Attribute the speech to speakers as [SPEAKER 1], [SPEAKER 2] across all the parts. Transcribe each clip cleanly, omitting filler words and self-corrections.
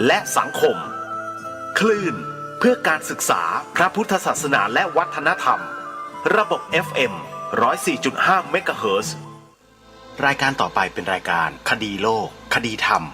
[SPEAKER 1] และสังคมคลื่นเพื่อการศึกษาพระพุทธศาสนาและวัฒนธรรมระบบ FM 104.5 เมกะเฮิรตซ์รายการต่อไปเป็นรายการคดีโลกคดีธรรม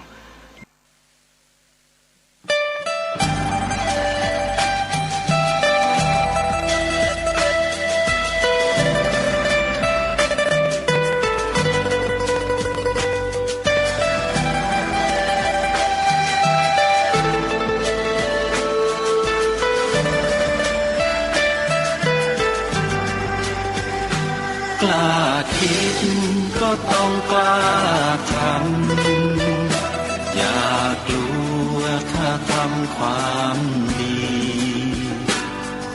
[SPEAKER 2] กล้าคิดก็ต้องกล้าทำอย่ากลัวถ้าทำความดี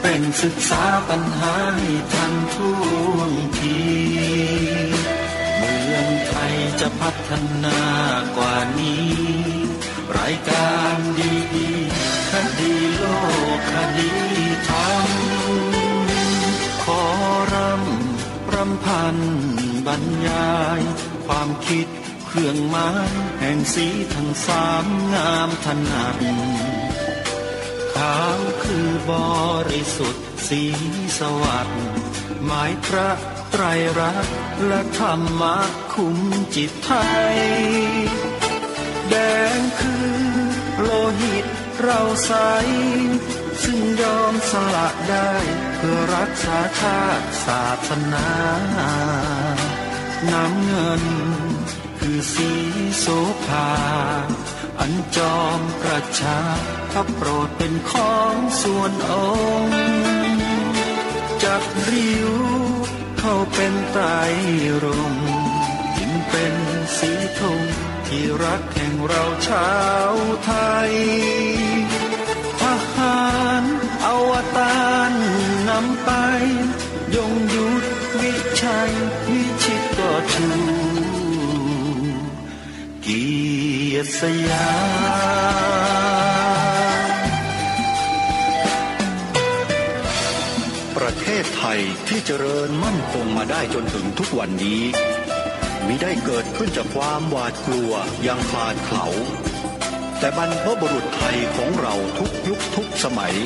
[SPEAKER 2] เป็นศึกษาปัญหาให้ทันท่วงทีเมืองไทยจะพัฒนากว่านี้รายการดีๆคดีโลกคดีธรรมขอรำพันบรรยายความคิดเครื่องหมายแห่งสีทั้งสามงามถนัดขาวคือบริสุทธิ์สีสวัสดิ์หมายพระไตรรัตน์และธรรมะคุ้มจิตไทยแดงคือโลหิตเราใสซึ่งยอมสละได้เพื่อรักษาชาติศาสนาน้ำเงินคือสีโสภาอันจอมประชาถ้าโปรดเป็นของส่วนองค์จับริ้วเข้าเป็นไตรรงค์จึงเป็นสีธงที่รักแห่งเราชาวไทยทหารอวตารนำไปยงยุทธวิชัยวิชิตก็ชูเกียรติสยาม
[SPEAKER 3] ประเทศไทยที่เจริญมั่นคงมาได้จนถึงทุกวันนี้มิได้เกิดขึ้นจากความหวาดกลัวอย่างคลาดเขลาแต่บรรพบุรุษไทยของเราทุกยุคทุกสมัย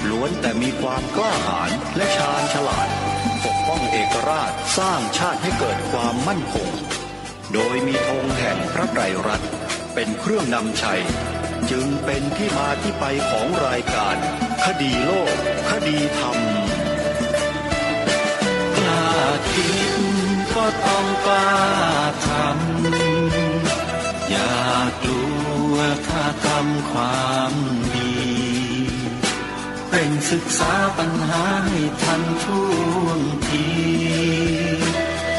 [SPEAKER 3] ล้วนแต่มีความกล้าหาญและชาญฉลาดปกป้องเอกราชสร้างชาติให้เกิดความมั่นคงโดยมีธงแห่งพระไตรรัตน์เป็นเครื่องนำชัยจึงเป็นที่มาที่ไปของรายการคดีโลกคดีธรรม
[SPEAKER 2] กล้าคิดก็ต้องกล้าทำอย่ากลัวถ้าทำความดีเป็นศึกษาปัญหาให้ทันท่วงที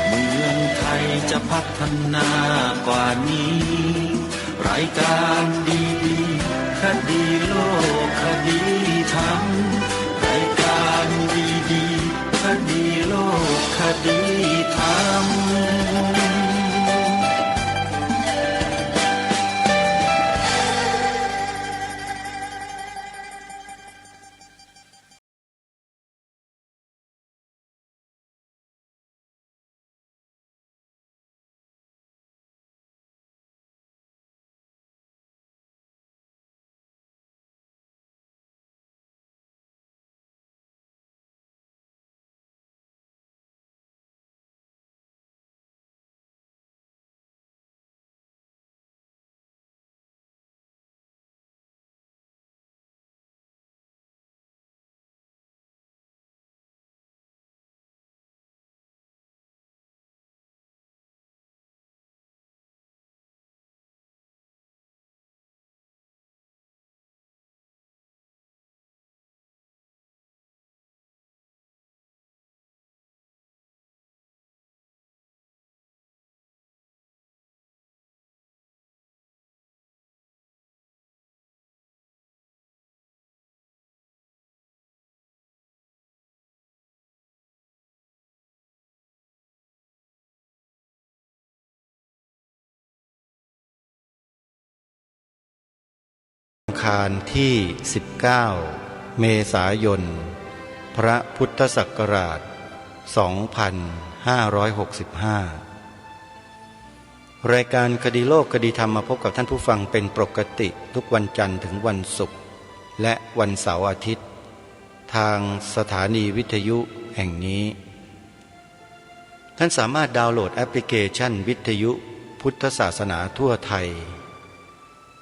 [SPEAKER 2] เมืองไทยจะพัฒนากว่านี้รายการดีๆคดีโลกคดีธรรมรายการดีๆคดีโลกคดีธรรม
[SPEAKER 4] อังคารที่19เมษายนพระพุทธศักราช2565 รายการคดีโลกคดีธรรมมาพบกับท่านผู้ฟังเป็นปกติทุกวันจันทร์ถึงวันศุกร์และวันเสาร์อาทิตย์ทางสถานีวิทยุแห่งนี้ท่านสามารถดาวน์โหลดแอปพลิเคชันวิทยุพุทธศาสนาทั่วไทย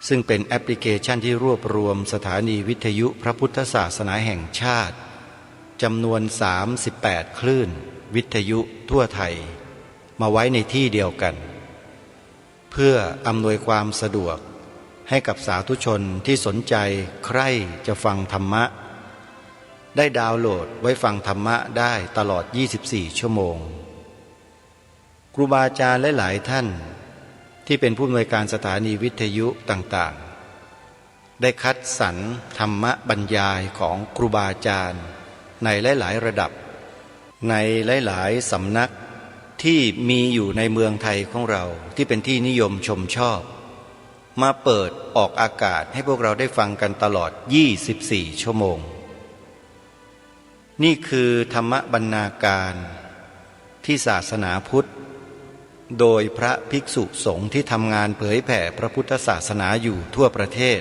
[SPEAKER 4] ซึ่งเป็นแอปพลิเคชันที่รวบรวมสถานีวิทยุพระพุทธศาสนาแห่งชาติจำนวน38คลื่นวิทยุทั่วไทยมาไว้ในที่เดียวกันเพื่ออำนวยความสะดวกให้กับสาธุชนที่สนใจใคร่จะฟังธรรมะได้ดาวน์โหลดไว้ฟังธรรมะได้ตลอด24ชั่วโมงครูบาอาจารย์หลายๆท่านที่เป็นผู้อำนวยการสถานีวิทยุต่างๆได้คัดสรรธรรมะบรรยายของครูบาอาจารย์ในหลายๆระดับในหลายๆสำนักที่มีอยู่ในเมืองไทยของเราที่เป็นที่นิยมชมชอบมาเปิดออกอากาศให้พวกเราได้ฟังกันตลอด24ชั่วโมงนี่คือธรรมบรรณาการที่ศาสนาพุทธโดยพระภิกษุสงฆ์ที่ทำงานเผยแผ่พระพุทธศาสนาอยู่ทั่วประเทศ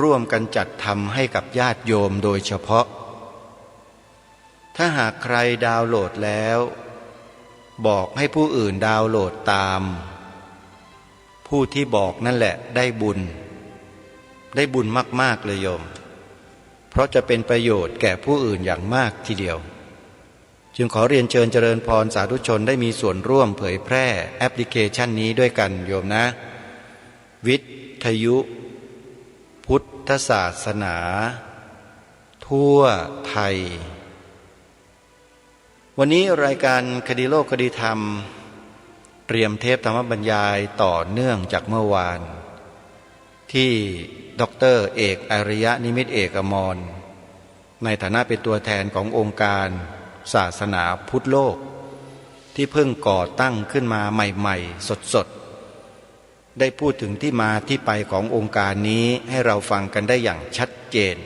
[SPEAKER 4] ร่วมกันจัดทำให้กับญาติโยมโดยเฉพาะถ้าหากใครดาวน์โหลดแล้วบอกให้ผู้อื่นดาวน์โหลดตามผู้ที่บอกนั่นแหละได้บุญมากๆเลยโยมเพราะจะเป็นประโยชน์แก่ผู้อื่นอย่างมากทีเดียวจึงขอเรียนเชิญเจริญพรสาธุชนได้มีส่วนร่วมเผยแพร่แอปพลิเคชันนี้ด้วยกันโยมนะวิทยุพุทธศาสนาทั่วไทยวันนี้รายการคดีโลกคดีธรรมเตรียมเทปธรรมบรรยายต่อเนื่องจากเมื่อวานที่ดร.เอกอริยนิมิตเอกอมรในฐานะเป็นตัวแทนขององค์การศาสนาพุทธโลกที่เพิ่งก่อตั้งขึ้นมาใหม่ๆสดๆได้พูดถึงที่มาที่ไปขององค์การนี้ให้เราฟังกันได้อย่างชัดเจน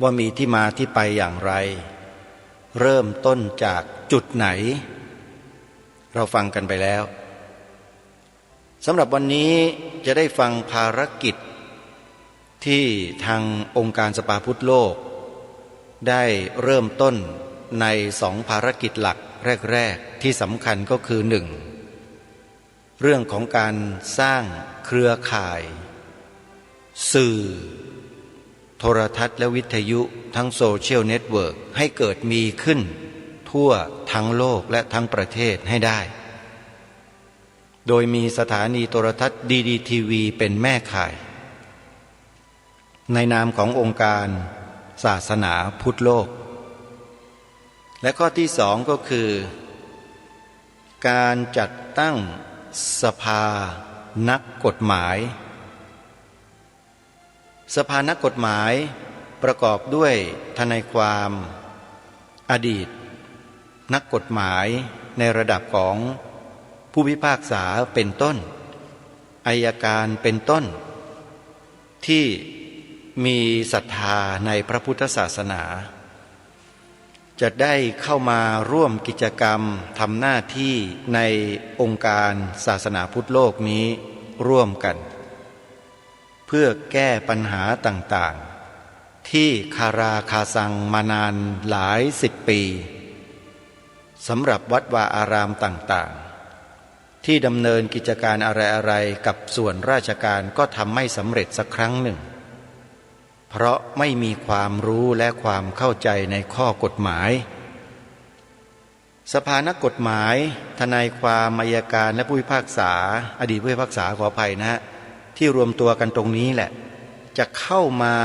[SPEAKER 4] ว่ามีที่มาที่ไปอย่างไรเริ่มต้นจากจุดไหนเราฟังกันไปแล้วสำหรับวันนี้จะได้ฟังภารกิจที่ทางองค์การสภาพุทธโลกได้เริ่มต้นใน2ภารกิจหลักแรกๆที่สำคัญก็คือ1เรื่องของการสร้างเครือข่ายสื่อโทรทัศน์และวิทยุทั้งโซเชียลเน็ตเวิร์กให้เกิดมีขึ้นทั่วทั้งโลกและทั้งประเทศให้ได้โดยมีสถานีโทรทัศน์ดีทีวีเป็นแม่ข่ายในนามขององค์การศาสนาพุทธโลกและข้อที่2ก็คือการจัดตั้งสภานักกฎหมายสภานักกฎหมายประกอบด้วยทนายความอดีตนักกฎหมายในระดับของผู้พิพากษาเป็นต้นอัยการเป็นต้นที่มีศรัทธาในพระพุทธศาสนาจะได้เข้ามาร่วมกิจกรรมทำหน้าที่ในองค์การศาสนาพุทธโลกนี้ร่วมกันเพื่อแก้ปัญหาต่างๆที่คาราคาซังมานานหลาย10 ปีสำหรับวัดวาอารามต่างๆที่ดำเนินกิจการอะไรๆกับส่วนราชการก็ทำไม่สำเร็จสักครั้งหนึ่งเพราะไม่มีความรู้และความเข้าใจในข้อกฎหมายสภานักกฎหมายทนายความอัยการและผู้พิพากษาอดีตผู้พิพากษาขออภัยนะที่รวมตัวกันตรงนี้แหละจะเข้ามา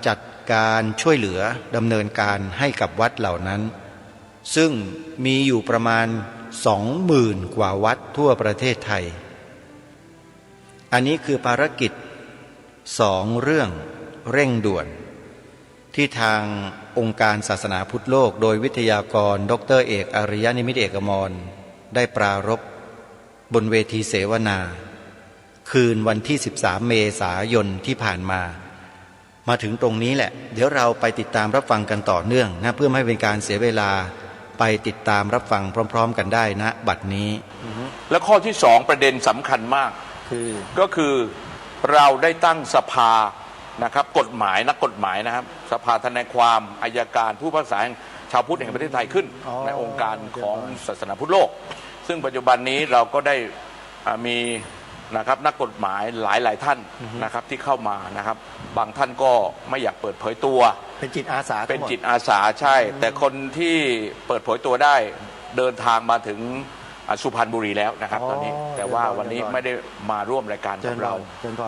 [SPEAKER 4] จัดการช่วยเหลือดำเนินการให้กับวัดเหล่านั้นซึ่งมีอยู่ประมาณ 20,000 กว่าวัดทั่วประเทศไทยอันนี้คือภารกิจ2เรื่องเร่งด่วนที่ทางองค์การศาสนาพุทธโลกโดยวิทยากรดร.เอกอริยนิมิตเอกอมรได้ปรารภบนเวทีเสวนาคืนวันที่13 เมษายนที่ผ่านมาถึงตรงนี้แหละเดี๋ยวเราไปติดตามรับฟังกันต่อเนื่องนะเพื่อไม่ให้เป็นการเสียเวลา ไปติดตามรับฟังพร้อมๆกันได้ณบัดนี้
[SPEAKER 5] และข้อที่สองประเด็นสำคัญมาก
[SPEAKER 4] คือ
[SPEAKER 5] ก็คือเราได้ตั้งสภานะครับกฎหมายนักกฎหมายนะครับสภาทนายความอัยการผู้พิพากษาแห่งชาวพุทธแห่งประเทศไทยขึ้นในองค์การของศาสนาพุทธโลก ซึ่งปัจจุบันนี้เราก็ได้มีนะครับนักกฎหมายหลายท่านนะครับที่เข้ามานะครับบางท่านก็ไม่อยากเปิดเผยตัว
[SPEAKER 4] เป็นจิตอาสา
[SPEAKER 5] เป็นจิตอาสาใช่ แต่คนที่เปิดเผยตัวได้เดินทางมาถึงสุพรรณบุรีแล้วนะครับตอนนี้แต่ว่าวันนี้ไม่ได้มาร่วมรายการกับเรา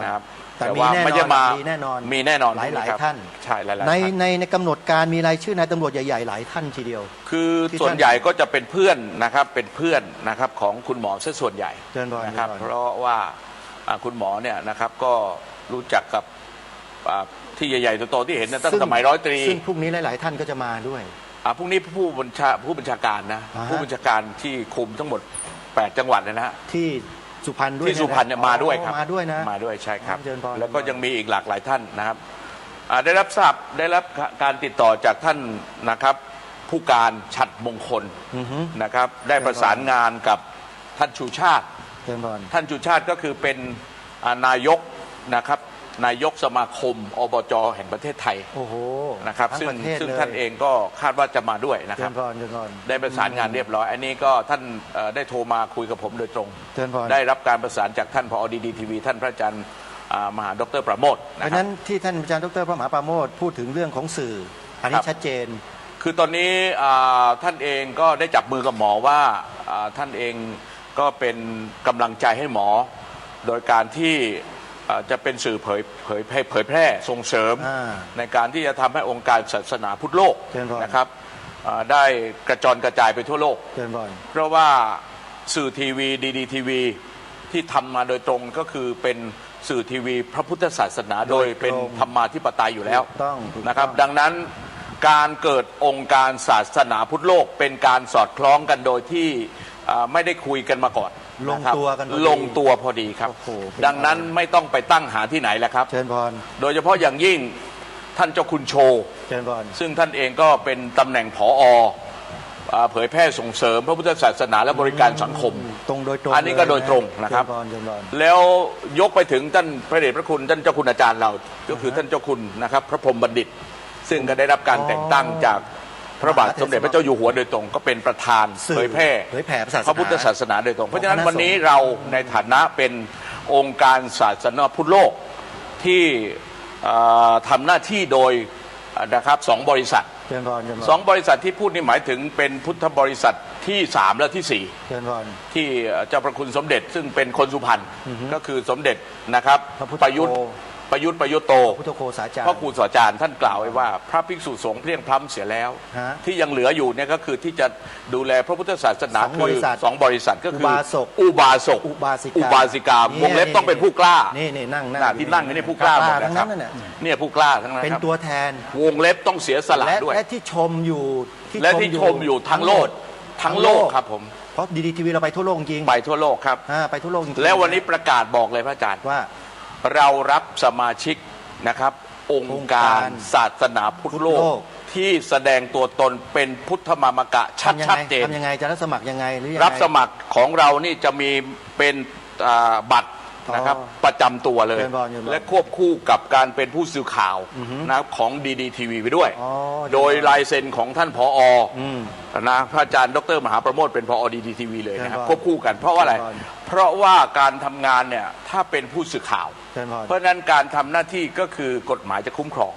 [SPEAKER 5] นะครับ
[SPEAKER 4] แต่
[SPEAKER 5] ว่าไม่ได้มา
[SPEAKER 4] มีแน่นอน
[SPEAKER 5] มีแน่นอน
[SPEAKER 4] หลาย
[SPEAKER 5] ครับ
[SPEAKER 4] ท่าน
[SPEAKER 5] ใช่หลายๆ
[SPEAKER 4] ใน
[SPEAKER 5] ท่าน
[SPEAKER 4] ในกำหนดการมีรายชื่อนายตำรวจใหญ่ๆหลายท่านทีเดียว
[SPEAKER 5] คือ
[SPEAKER 4] ที่
[SPEAKER 5] ส่วนใหญ่ก็จะเป็นเพื่อนนะครับเป็นเพื่อนนะครับของคุณหมอซะส่วนใหญ่
[SPEAKER 4] เชิญพร
[SPEAKER 5] นะครับ
[SPEAKER 4] เชิญพร
[SPEAKER 5] เพราะว่าคุณหมอเนี่ยนะครับก็รู้จักกับที่ใหญ่ๆโตๆที่เห็นนะตั้งสมัยร้อยตรี
[SPEAKER 4] ซึ่งพรุ่งนี้หลายๆท่านก็จะมาด้วย
[SPEAKER 5] พรุ่งนี้ผู้บัญชาการนะ
[SPEAKER 4] อ่าฮะ
[SPEAKER 5] ผู้บัญชาการที่คุมทั้งหมด 8 จังหวัดนะฮะ
[SPEAKER 4] ที่สุพรรณด้วย
[SPEAKER 5] ที่สุพรรณเนี่ยมาด้วยครับ
[SPEAKER 4] มาด้วยนะ
[SPEAKER 5] มาด้วยใช่ครับ
[SPEAKER 4] เชิญพร
[SPEAKER 5] แล้วก็ยังมีอีกหลากหลายท่านนะครับได้รับการติดต่อจากท่านนะครับผู้การฉัตรมงคล
[SPEAKER 4] อือฮึ
[SPEAKER 5] นะครับได้ประสานงานกับท่านชูชาติ
[SPEAKER 4] เชิญพร
[SPEAKER 5] ท่านชูชาติก็คือเป็นนายกนะครับนายกสมาคมอบจแห่งประเทศไทย
[SPEAKER 4] โอ้โห
[SPEAKER 5] นะครับ
[SPEAKER 4] ทั้
[SPEAKER 5] ซึ่ง
[SPEAKER 4] ประเทศ
[SPEAKER 5] ซึ่ง
[SPEAKER 4] ลย
[SPEAKER 5] ท่านเองก็คาดว่าจะมาด้วยนะค
[SPEAKER 4] เชิ
[SPEAKER 5] รับ
[SPEAKER 4] ญพรเชิญพร
[SPEAKER 5] ได้ประสานงานเรียบร้อย อันนี้ก็ท่านได้โทรมาคุยกับผมโดยตรง
[SPEAKER 4] เชิญพร
[SPEAKER 5] ได้รับการประสานจากท่านผอดีทีวีท่านพระอาจารย์มหาดรประโมท
[SPEAKER 4] เพ
[SPEAKER 5] นะ
[SPEAKER 4] ราะ
[SPEAKER 5] ครั
[SPEAKER 4] นั้
[SPEAKER 5] บ
[SPEAKER 4] นที่ท่านอาจารย์ดรพระมหาปราโมทย์พูดถึงเรื่องของสื่อ อัน
[SPEAKER 5] ค
[SPEAKER 4] นี้
[SPEAKER 5] รับ
[SPEAKER 4] ชัดเจน
[SPEAKER 5] คือตอนนี้ท่านเองก็ได้จับมือกับหมอว่าท่านเองก็เป็นกำลังใจให้หมอ โดยการที่จะเป็นสื่อเผยแพร่ส่งเสริม
[SPEAKER 4] อ่า
[SPEAKER 5] ในการที่จะทำให้องค์การศาสนาพุทธโลก
[SPEAKER 4] เชิญพร
[SPEAKER 5] นะครับได้กระจรกระจายไปทั่วโลก
[SPEAKER 4] เชิญพร
[SPEAKER 5] เพราะว่าสื่อทีวีดีทีวีที่ทำมาโดยตรงก็คือเป็นสื่อทีวีพระพุทธศาสนาโดยเป็นธรรมาธิปไตยอยู่แล้ว
[SPEAKER 4] ถูกต้อง
[SPEAKER 5] นะครับ ดังนั้นการเกิดองค์การศาสนาพุทธโลกเป็นการสอดคล้องกันโดยที่ไม่ได้คุยกันมาก่อน
[SPEAKER 4] ลง
[SPEAKER 5] นะครับ
[SPEAKER 4] ตัวกันพอดี
[SPEAKER 5] ลงตัวพอดีครับ
[SPEAKER 4] โอ้โหเป็น
[SPEAKER 5] ดังนั้นไม่ต้องไปตั้งหาที่ไหนแล้วครับ
[SPEAKER 4] เชิญพร
[SPEAKER 5] โดยเฉพาะอย่างยิ่งท่านเจ้าคุณโชว์
[SPEAKER 4] เชิญพร
[SPEAKER 5] ซึ่งท่านเองก็เป็นตำแหน่งผอเผยแพร่ส่งเสริมพระพุทธศาสนาและบริการสังคม
[SPEAKER 4] ตรงโดยตรง
[SPEAKER 5] อันนี้ก็โดยตรงนะครับ
[SPEAKER 4] เชิญพรเชิญพร
[SPEAKER 5] แล้วยกไปถึงท่านพระเดชพระคุณท่านเจ้าคุณอาจารย์เรา ก็คือท่านเจ้าคุณนะครับพระพรหมบัณฑิต ซึ่งก็ได้รับการแต่งตั้งจากพระบาทสมเด็จพระเจ้าอยู่หัวโดยตรง ก็เป็นประธาน
[SPEAKER 4] สื่อ
[SPEAKER 5] เผยแพร่
[SPEAKER 4] เผยแผ่ศาสนา
[SPEAKER 5] พระพุทธศาสนาโดยตรง เพราะฉะนั้น
[SPEAKER 4] ของคณะ
[SPEAKER 5] วันนี้เราในฐานะเป็นองค์การศาสนาพุทธโลกที่ทำหน้าที่โดยนะครับสองบริษัท
[SPEAKER 4] เชิญพรเชิญพร
[SPEAKER 5] สองบริษัทที่พูดนี่หมายถึงเป็นพุทธบริษัทที่ 3 และที่
[SPEAKER 4] เชิญพร
[SPEAKER 5] 4 ที่เจ้าพระคุณสมเด็จ ซึ่งเป็นคนสุพรรณก็คือสมเด็จนะครับ
[SPEAKER 4] พระพุทธ
[SPEAKER 5] ประยุทธ์ประยุทธ์โต
[SPEAKER 4] พุทธโฆษาจารย์
[SPEAKER 5] พระครูสอาจารย์ท่านกล่าวไว้ว่าพระภิกษุสงฆ์เพลียงพล้ำเสียแล้ว
[SPEAKER 4] ฮะ
[SPEAKER 5] ที่ยังเหลืออยู่เนี่ยก็คือที่จะดูแลพระพุทธศาสนา
[SPEAKER 4] สองบริษัท
[SPEAKER 5] สองบริษัทก็คือ
[SPEAKER 4] อุบาสก
[SPEAKER 5] อุบาสก
[SPEAKER 4] อุบาสิกา
[SPEAKER 5] อุบาสิกาวงเล็บต้องเป็นผู้กล้า
[SPEAKER 4] นี่นั่ง
[SPEAKER 5] ที่นั่งอยู่นี่ผู้กล้าหมด
[SPEAKER 4] ทั้ง
[SPEAKER 5] นะครับ
[SPEAKER 4] นั้นน่ะ
[SPEAKER 5] เนี่ยผู้กล้าทั้งนั้น
[SPEAKER 4] เป็น
[SPEAKER 5] ครับ
[SPEAKER 4] ตัวแทน
[SPEAKER 5] วงเล็บต้องเสียสละ
[SPEAKER 4] และ
[SPEAKER 5] ด้วย
[SPEAKER 4] และที่ชมอยู่
[SPEAKER 5] และที่ชมอยู่ทั้งโลกทั้งโลกครับผม
[SPEAKER 4] เพราะดีทีวีเราไปทั่วโลกจริง
[SPEAKER 5] ไปทั่วโลกครับ
[SPEAKER 4] ไปทั่วโลกจริง
[SPEAKER 5] แล้ววันนี้ประกาศบอกเลยพระอาจารย์
[SPEAKER 4] ว่า
[SPEAKER 5] เรารับสมาชิกนะครับ องค์การศาสนาพุทธโล
[SPEAKER 4] พุทธโล
[SPEAKER 5] ก
[SPEAKER 4] ก
[SPEAKER 5] ที่แสดงตัวตนเป็นพุทธมามกะชัด
[SPEAKER 4] ทำยัง
[SPEAKER 5] ชัด
[SPEAKER 4] ไง
[SPEAKER 5] เจน
[SPEAKER 4] ทำยังไงจะรับสมัครยังไงหรือยังไง
[SPEAKER 5] รับสมัครของเรานี่จะมีเป็นบัตรนะครับ
[SPEAKER 4] อ๋อ
[SPEAKER 5] ประจำตัวเลย
[SPEAKER 4] เชิญพรเชิญพร
[SPEAKER 5] และควบคู่กับการเป็นผู้สื่อข่าวนะครับของดีทีวีไปด้วย
[SPEAKER 4] อ๋อ
[SPEAKER 5] โดยลายเซ็นของท่านผอ
[SPEAKER 4] ม
[SPEAKER 5] นะพระอาจารย์ดรมหาประโมทเป็นผอดีทีวีเลยนะครับ
[SPEAKER 4] เชิญพร
[SPEAKER 5] ควบคู่กันเพราะว่าอะไร
[SPEAKER 4] เชิญพร
[SPEAKER 5] เพราะว่าการทำงานเนี่ยถ้าเป็นผู้สื่อข่าว
[SPEAKER 4] เชิญพร
[SPEAKER 5] เพราะฉะนั้นการทำหน้าที่ก็คือกฎหมายจะคุ้มครอง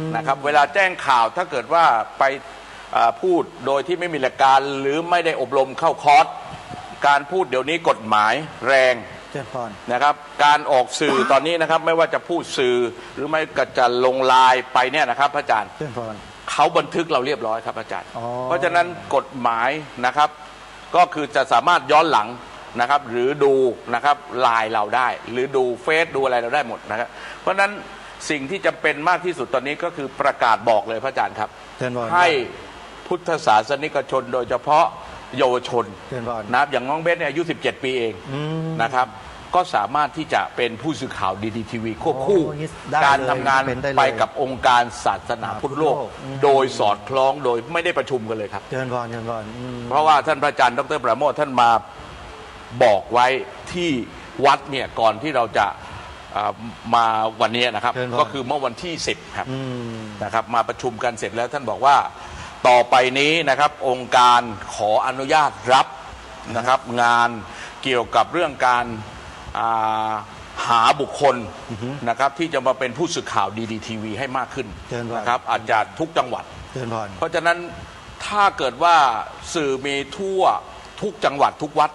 [SPEAKER 4] ม
[SPEAKER 5] นะครับเวลาแจ้งข่าวถ้าเกิดว่าไปพูดโดยที่ไม่มีหลักการหรือไม่ได้อบรมเข้าคอร์สการพูดเดี๋ยวนี้กฎหมายแรง
[SPEAKER 4] เชิญพร
[SPEAKER 5] นะครับการออกสื่อตอนนี้นะครับไม่ว่าจะพูดสื่อหรือไม่ก็จะลงไลน์ไปเนี่ยนะครับพระอาจารย์
[SPEAKER 4] เชิญพร
[SPEAKER 5] เขาบันทึกเราเรียบร้อยครับอาจารย์
[SPEAKER 4] อ๋อ
[SPEAKER 5] เพราะฉะนั้นกฎหมายนะครับก็คือจะสามารถย้อนหลังนะครับหรือดูนะครับไลน์เราได้ หรือดูเฟซดูอะไรเราได้หมดนะครับเพราะฉะนั้นสิ่งที่จำเป็นมากที่สุดตอนนี้ก็คือประกาศบอกเลยพระอาจารย์ครับ
[SPEAKER 4] เชิญพร
[SPEAKER 5] ให้พุทธศาสนิกชนโดยเฉพาะเยาวชน
[SPEAKER 4] เชิญพร
[SPEAKER 5] นะครับอย่างน้องเบสเนี่ยอายุ 17 ปีเอง
[SPEAKER 4] อืม
[SPEAKER 5] นะครับ ก็สามารถที่จะเป็นผู้สื่อข่าวดีๆทีวีควบคู่
[SPEAKER 4] โอ้นี่ได้
[SPEAKER 5] การ
[SPEAKER 4] เลย
[SPEAKER 5] ทำงาน
[SPEAKER 4] เป็นได้เลย
[SPEAKER 5] ไปกับองค์การศาสนาพุทธโลก
[SPEAKER 4] อืม
[SPEAKER 5] โดยสอดคล้องโดยไม่ได้ประชุมกันเลยครับ
[SPEAKER 4] เชิญพรเชิญพร
[SPEAKER 5] เพราะว่าท่านพระอาจารย์ดรปราโมทท่านมาบอกไว้ที่วัดเนี่ยก่อนที่เราจะมาวันนี้นะครับ ก็คือเมื่อวันที่ 10 ครับ นะครับมาประชุมกันเสร็จแล้วท่านบอกว่าต่อไปนี้นะครับองค์การขออนุญาตรับนะครับงานเกี่ยวกับเรื่องการหาบุคคลนะครับที่จะมาเป็นผู้สื่อข่าวดีทีวีให้มากขึ้นนะครับอาจจะทุกจังหวัด
[SPEAKER 4] เชิญพร
[SPEAKER 5] เพราะฉะนั้นถ้าเกิดว่าสื่อมีทั่วทุกจังหวัดทุกวัด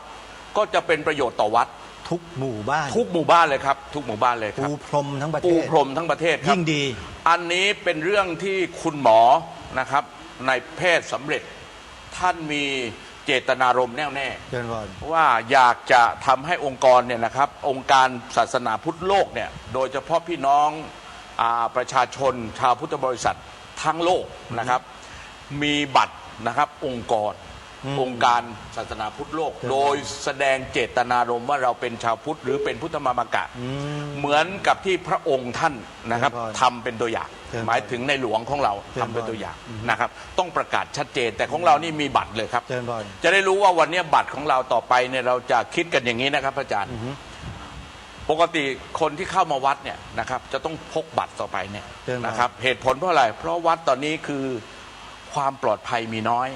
[SPEAKER 5] ก็จะเป็นประโยชน์ต่อวัด
[SPEAKER 4] ทุกหมู่บ้าน
[SPEAKER 5] ทุกหมู่บ้านเลยครับทุกหมู่บ้านเลยครับ
[SPEAKER 4] ปูพรมทั้งประเท
[SPEAKER 5] ปู
[SPEAKER 4] ศ
[SPEAKER 5] พรมทั้งประเทศครับ
[SPEAKER 4] ยิ่งดี
[SPEAKER 5] อันนี้เป็นเรื่องที่คุณหมอนะครับในแพทย์สำเร็จท่านมีเจตนารมณ์แน่วแน่
[SPEAKER 4] เชิญพร
[SPEAKER 5] ว่าอยากจะทำให้องค์กรเนี่ยนะครับองค์การศาสนาพุทธโลกเนี่ยโดยเฉพาะพี่น้องประชาชนชาวพุทธบริษัททั้งโลกนะครับมีบัตรนะครับองค์กร องค์การศาสนาพุทธโลก โดยแสดงเจตนารมณ์ว่าเราเป็นชาวพุทธหรือเป็นพุทธมามกะเหมือนกับที่พระองค์ท่านนะครับทำเป็นตัวอย่าง หมายถึงในหลวงของเราทำเป็นตัวอย่างนะครับต้องประกาศชัดเจนแต่ของเรานี่มีบัตรเลยครับ
[SPEAKER 4] เชิญพร
[SPEAKER 5] จะได้รู้ว่าวันนี้บัตรของเราต่อไปเนี่ยเราจะคิดกันอย่างนี้นะครับอาจารย์ปกติคนที่เข้ามาวัดเนี่ยนะครับจะต้องพกบัตรต่อไปเนี่ยนะครับเหตุผลเพราะอะไรเพราะวัดตอนนี้คือความปลอดภัยมีน้อย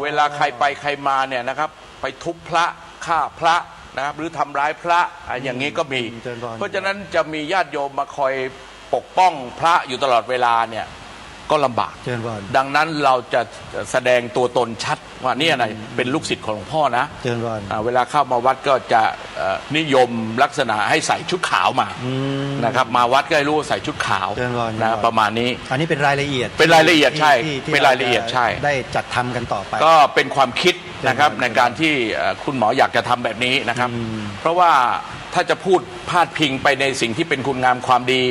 [SPEAKER 5] เวลาใครไปใครมาเนี่ยนะครับไปทุบพระฆ่าพระนะครับหรือทำร้ายพระอย่างนี้ก็มี เพราะฉะนั้นจะมีญาติโยมมาคอยปกป้องพระอยู่ตลอดเวลาเนี่ยก็ลำบาก
[SPEAKER 4] เชิญพร
[SPEAKER 5] ดังนั้นเราจะแสดงตัวตนชัดว่าเนี่ยนะเป็นลูกศิษย์ของหลวงพ่อนะ
[SPEAKER 4] เชิญพร
[SPEAKER 5] เวลาเข้ามาวัดก็จะนิยมลักษณะให้ใส่ชุดขาวมานะครับมาวัดก็ให้รู้ว่าใส่ชุดขาว
[SPEAKER 4] เชิญพร
[SPEAKER 5] นะประมาณนี้
[SPEAKER 4] อันนี้เป็นรายละเอียด
[SPEAKER 5] เป็นรายละเอียดใช่
[SPEAKER 4] ที่
[SPEAKER 5] เป็นรายละเอียดใช่
[SPEAKER 4] ได้จัดทำกันต่อไป
[SPEAKER 5] ก็เป็นความคิดนะครับ
[SPEAKER 4] เชิญพร
[SPEAKER 5] ในการที่คุณหมออยากจะทำแบบนี้นะครับ เพราะว่าถ้าจะพูดพาดพิงไปในสิ่งที่เป็นคุณงามความดี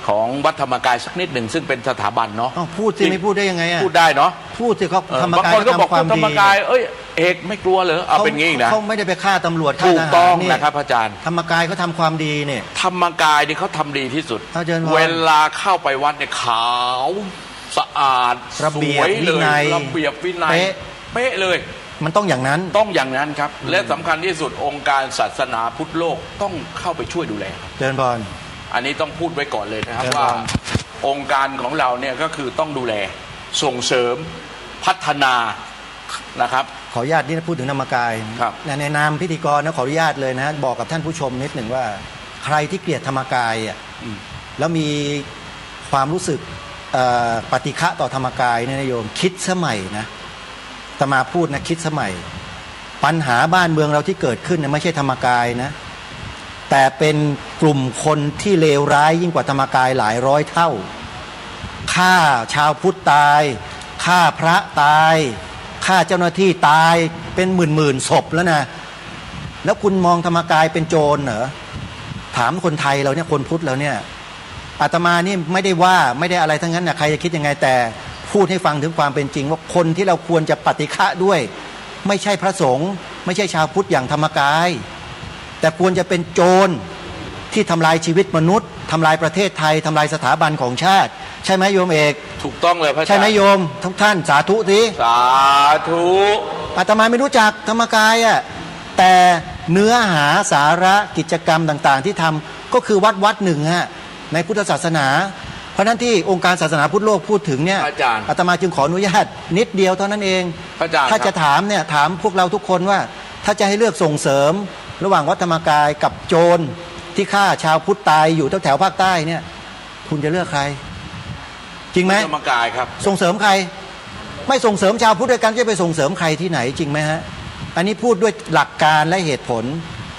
[SPEAKER 5] ของวัดธรรมกายสักนิดหนึ่งซึ่งเป็นสถาบันเนาะ
[SPEAKER 4] อ้าวพูดสิไม่พูดได้ยังไงอ่ะ
[SPEAKER 5] พูดได้เนาะ
[SPEAKER 4] พูดสิเขาธรรม
[SPEAKER 5] บาง
[SPEAKER 4] กาย
[SPEAKER 5] คนก็บอก
[SPEAKER 4] ทำความ
[SPEAKER 5] ธรรม
[SPEAKER 4] ดี
[SPEAKER 5] กายเอ้ยเอกไม่กลัวเหรอเอาเป็นงี้อีกนะ
[SPEAKER 4] เขาไม่ได้ไปฆ่าตำรวจฆ่า
[SPEAKER 5] ถูก
[SPEAKER 4] ทหาร
[SPEAKER 5] ต้อง
[SPEAKER 4] นี่
[SPEAKER 5] นะครับอาจารย์
[SPEAKER 4] ธรรมกายเขาทำความดีเนี่ย
[SPEAKER 5] ธรรมกายนี่เขาทำดีที่สุด
[SPEAKER 4] เอาเชิญพร
[SPEAKER 5] เวลาเข้าไปวัดเนี่ยขาวสะอาด
[SPEAKER 4] ระเบียบ
[SPEAKER 5] สวยเล
[SPEAKER 4] วินั
[SPEAKER 5] ย
[SPEAKER 4] ย
[SPEAKER 5] ระเบียบวินัย
[SPEAKER 4] เป๊ะ
[SPEAKER 5] เป๊ะเลย
[SPEAKER 4] มันต้องอย่างนั้น
[SPEAKER 5] ต้องอย่างนั้นครับ และสำคัญที่สุดองค์การศาสนาพุทธโลกต้องเข้าไปช่วยดูแล
[SPEAKER 4] เชิญพร
[SPEAKER 5] อันนี้ต้องพูดไว้ก่อนเลยนะครับ
[SPEAKER 4] เชิญ
[SPEAKER 5] ว่า
[SPEAKER 4] พร
[SPEAKER 5] องค์การของเราเนี่ยก็คือต้องดูแลส่งเสริมพัฒนานะครับ
[SPEAKER 4] ขออนุญาตนี่พูดถึงธรรมกาย
[SPEAKER 5] ครับ
[SPEAKER 4] ในนามพิธีกรนะขออนุญาตเลยนะบอกกับท่านผู้ชมนิดหนึ่งว่า ใครที่เกลียดธรรมกายอ่ะแล้วมีความรู้สึกปฏิฆะต่อธรรมกายเนี่ยนะโยมคิดสมัยนะอาตมาพูดนะคิดสมัย ปัญหาบ้านเมืองเราที่เกิดขึ้นเนี่ยไม่ใช่ธรรมกายนะแต่เป็นกลุ่มคนที่เลวร้ายยิ่งกว่าธรรมกายหลายร้อยเท่าฆ่าชาวพุทธตายฆ่าพระตายฆ่าเจ้าหน้าที่ตายเป็นหมื่นศพแล้วนะแล้วคุณมองธรรมกายเป็นโจรเหรอถามคนไทยเราเนี่ยคนพุทธเราเนี่ยอาตมานี่ไม่ได้ว่าไม่ได้อะไรทั้งนั้นนะใครจะคิดยังไงแต่พูดให้ฟังถึงความเป็นจริงว่าคนที่เราควรจะปฏิฆะด้วย ไม่ใช่พระสงฆ์ไม่ใช่ชาวพุทธอย่างธรรมกายแต่ควรจะเป็นโจรที่ทำลายชีวิตมนุษย์ทำลายประเทศไทยทำลายสถาบันของชาติใช่ไหมโยมเอก
[SPEAKER 5] ถูกต้องเลยพระอาจารย์
[SPEAKER 4] ใช่ไหมโยมทุกท่านสาธุสิ
[SPEAKER 5] สาธุ
[SPEAKER 4] อาตมาไม่รู้จักธรรมกายอ่ะแต่เนื้อหาสาระกิจกรรมต่างๆ ที่ทำก็คือวัดหนึ่งฮะในพุทธศาสนาเพราะนั้นที่องค์การศาสนาพุทธโลกพูดถึงเนี่ย
[SPEAKER 5] อาจารย์
[SPEAKER 4] อาตมาจึงขออนุญาตนิดเดียวเท่านั้นเอง
[SPEAKER 5] พระอาจารย์
[SPEAKER 4] ถ้าจะ
[SPEAKER 5] ครับ
[SPEAKER 4] ถามเนี่ยถามพวกเราทุกคนว่าถ้าจะให้เลือกส่งเสริมระหว่างวัดธรรมกายกับโจรที่ฆ่าชาวพุทธตายอยู่แถวภาคใต้เนี่ยคุณจะเลือกใคร จริงไหม
[SPEAKER 5] ธรรมกายครับ
[SPEAKER 4] ส่งเสริมใคร ไม่ส่งเสริมชาวพุทธด้วยกันจะไปส่งเสริมใครที่ไหนจริงไหมฮะอันนี้พูดด้วยหลักการและเหตุผล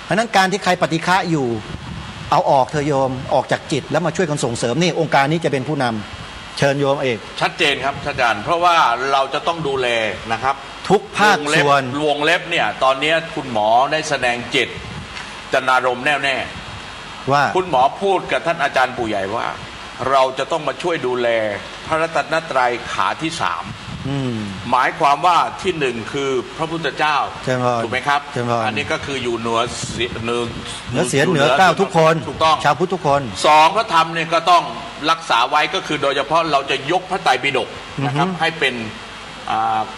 [SPEAKER 4] เพราะนั้นการที่ใครปฏิฆะอยู่เอาออกเธอโยมออกจากจิตแล้วมาช่วยกันส่งเสริมนี่องค์การนี้จะเป็นผู้นำเชิญโยมเอก
[SPEAKER 5] ชัดเจนครับอาจารย์เพราะว่าเราจะต้องดูแลนะครับ
[SPEAKER 4] ทุกภาคว
[SPEAKER 5] งเล็บ
[SPEAKER 4] ส่วน
[SPEAKER 5] วงเล็บเนี่ยตอนนี้คุณหมอได้แสดงเจตนารมณ์แน่วแน่
[SPEAKER 4] ว่า
[SPEAKER 5] คุณหมอพูดกับท่านอาจารย์ปู่ใหญ่ว่า เราจะต้องมาช่วยดูแลพระรัตนตรัยขาที่สาม
[SPEAKER 4] อืม
[SPEAKER 5] หมายความว่าที่หนึ่งคือพระพุทธเจ้า
[SPEAKER 4] เจริญพร
[SPEAKER 5] ถูกไหมครับ
[SPEAKER 4] เจริญพร
[SPEAKER 5] อันนี้ก็คืออยู่เหนือเสียเหนือ
[SPEAKER 4] เหนือเสียนเหนือเก้าทุกคน
[SPEAKER 5] ถูกต้อง
[SPEAKER 4] ชาวพุทธทุกคน
[SPEAKER 5] สองพระธรรมเนี่ยก็ต้องรักษาไว้ก็คือโดยเฉพาะเราจะยกพระไตรปิฎกนะครับให้เป็น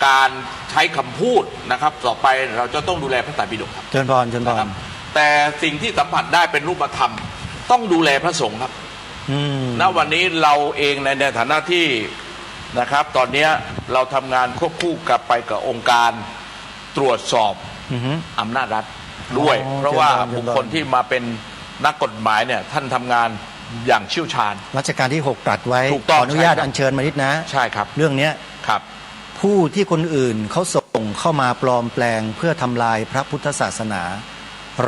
[SPEAKER 5] การใช้คำพูดนะครับต่อไปเราจะต้องดูแลพระไตรปิฎกครับ
[SPEAKER 4] เจริญพรเจริญพ
[SPEAKER 5] นะค
[SPEAKER 4] ร
[SPEAKER 5] รับแต่สิ่งที่สัมผัสได้เป็นรูปธรรมต้องดูแลพระสงฆ์ครับ
[SPEAKER 4] อืม
[SPEAKER 5] ณวันนี้เราเองในฐานะที่นะครับตอนนี้เราทำงานควบคู่กับไปกับองค์การตรวจสอบ
[SPEAKER 4] อือฮึ
[SPEAKER 5] อำนาจรัฐด้วย
[SPEAKER 4] อ๋อ
[SPEAKER 5] เพราะว่า
[SPEAKER 4] เจริญพร
[SPEAKER 5] บุคคลที่มาเป็นนักกฎหมายเนี่ยท่านทำงานอย่างเชี่ยวชาญ
[SPEAKER 4] รัชกาลที่ 6 ตรัสไว้
[SPEAKER 5] ถูกต้อง
[SPEAKER 4] ขออนุญาต
[SPEAKER 5] ใช่ครับ
[SPEAKER 4] อัญเชิญมานิดนะ
[SPEAKER 5] ใช่ครับ
[SPEAKER 4] เรื่องเนี้ย
[SPEAKER 5] ครับ
[SPEAKER 4] ผู้ที่คนอื่นเขาส่งเข้ามาปลอมแปลงเพื่อทำลายพระพุทธศาสนา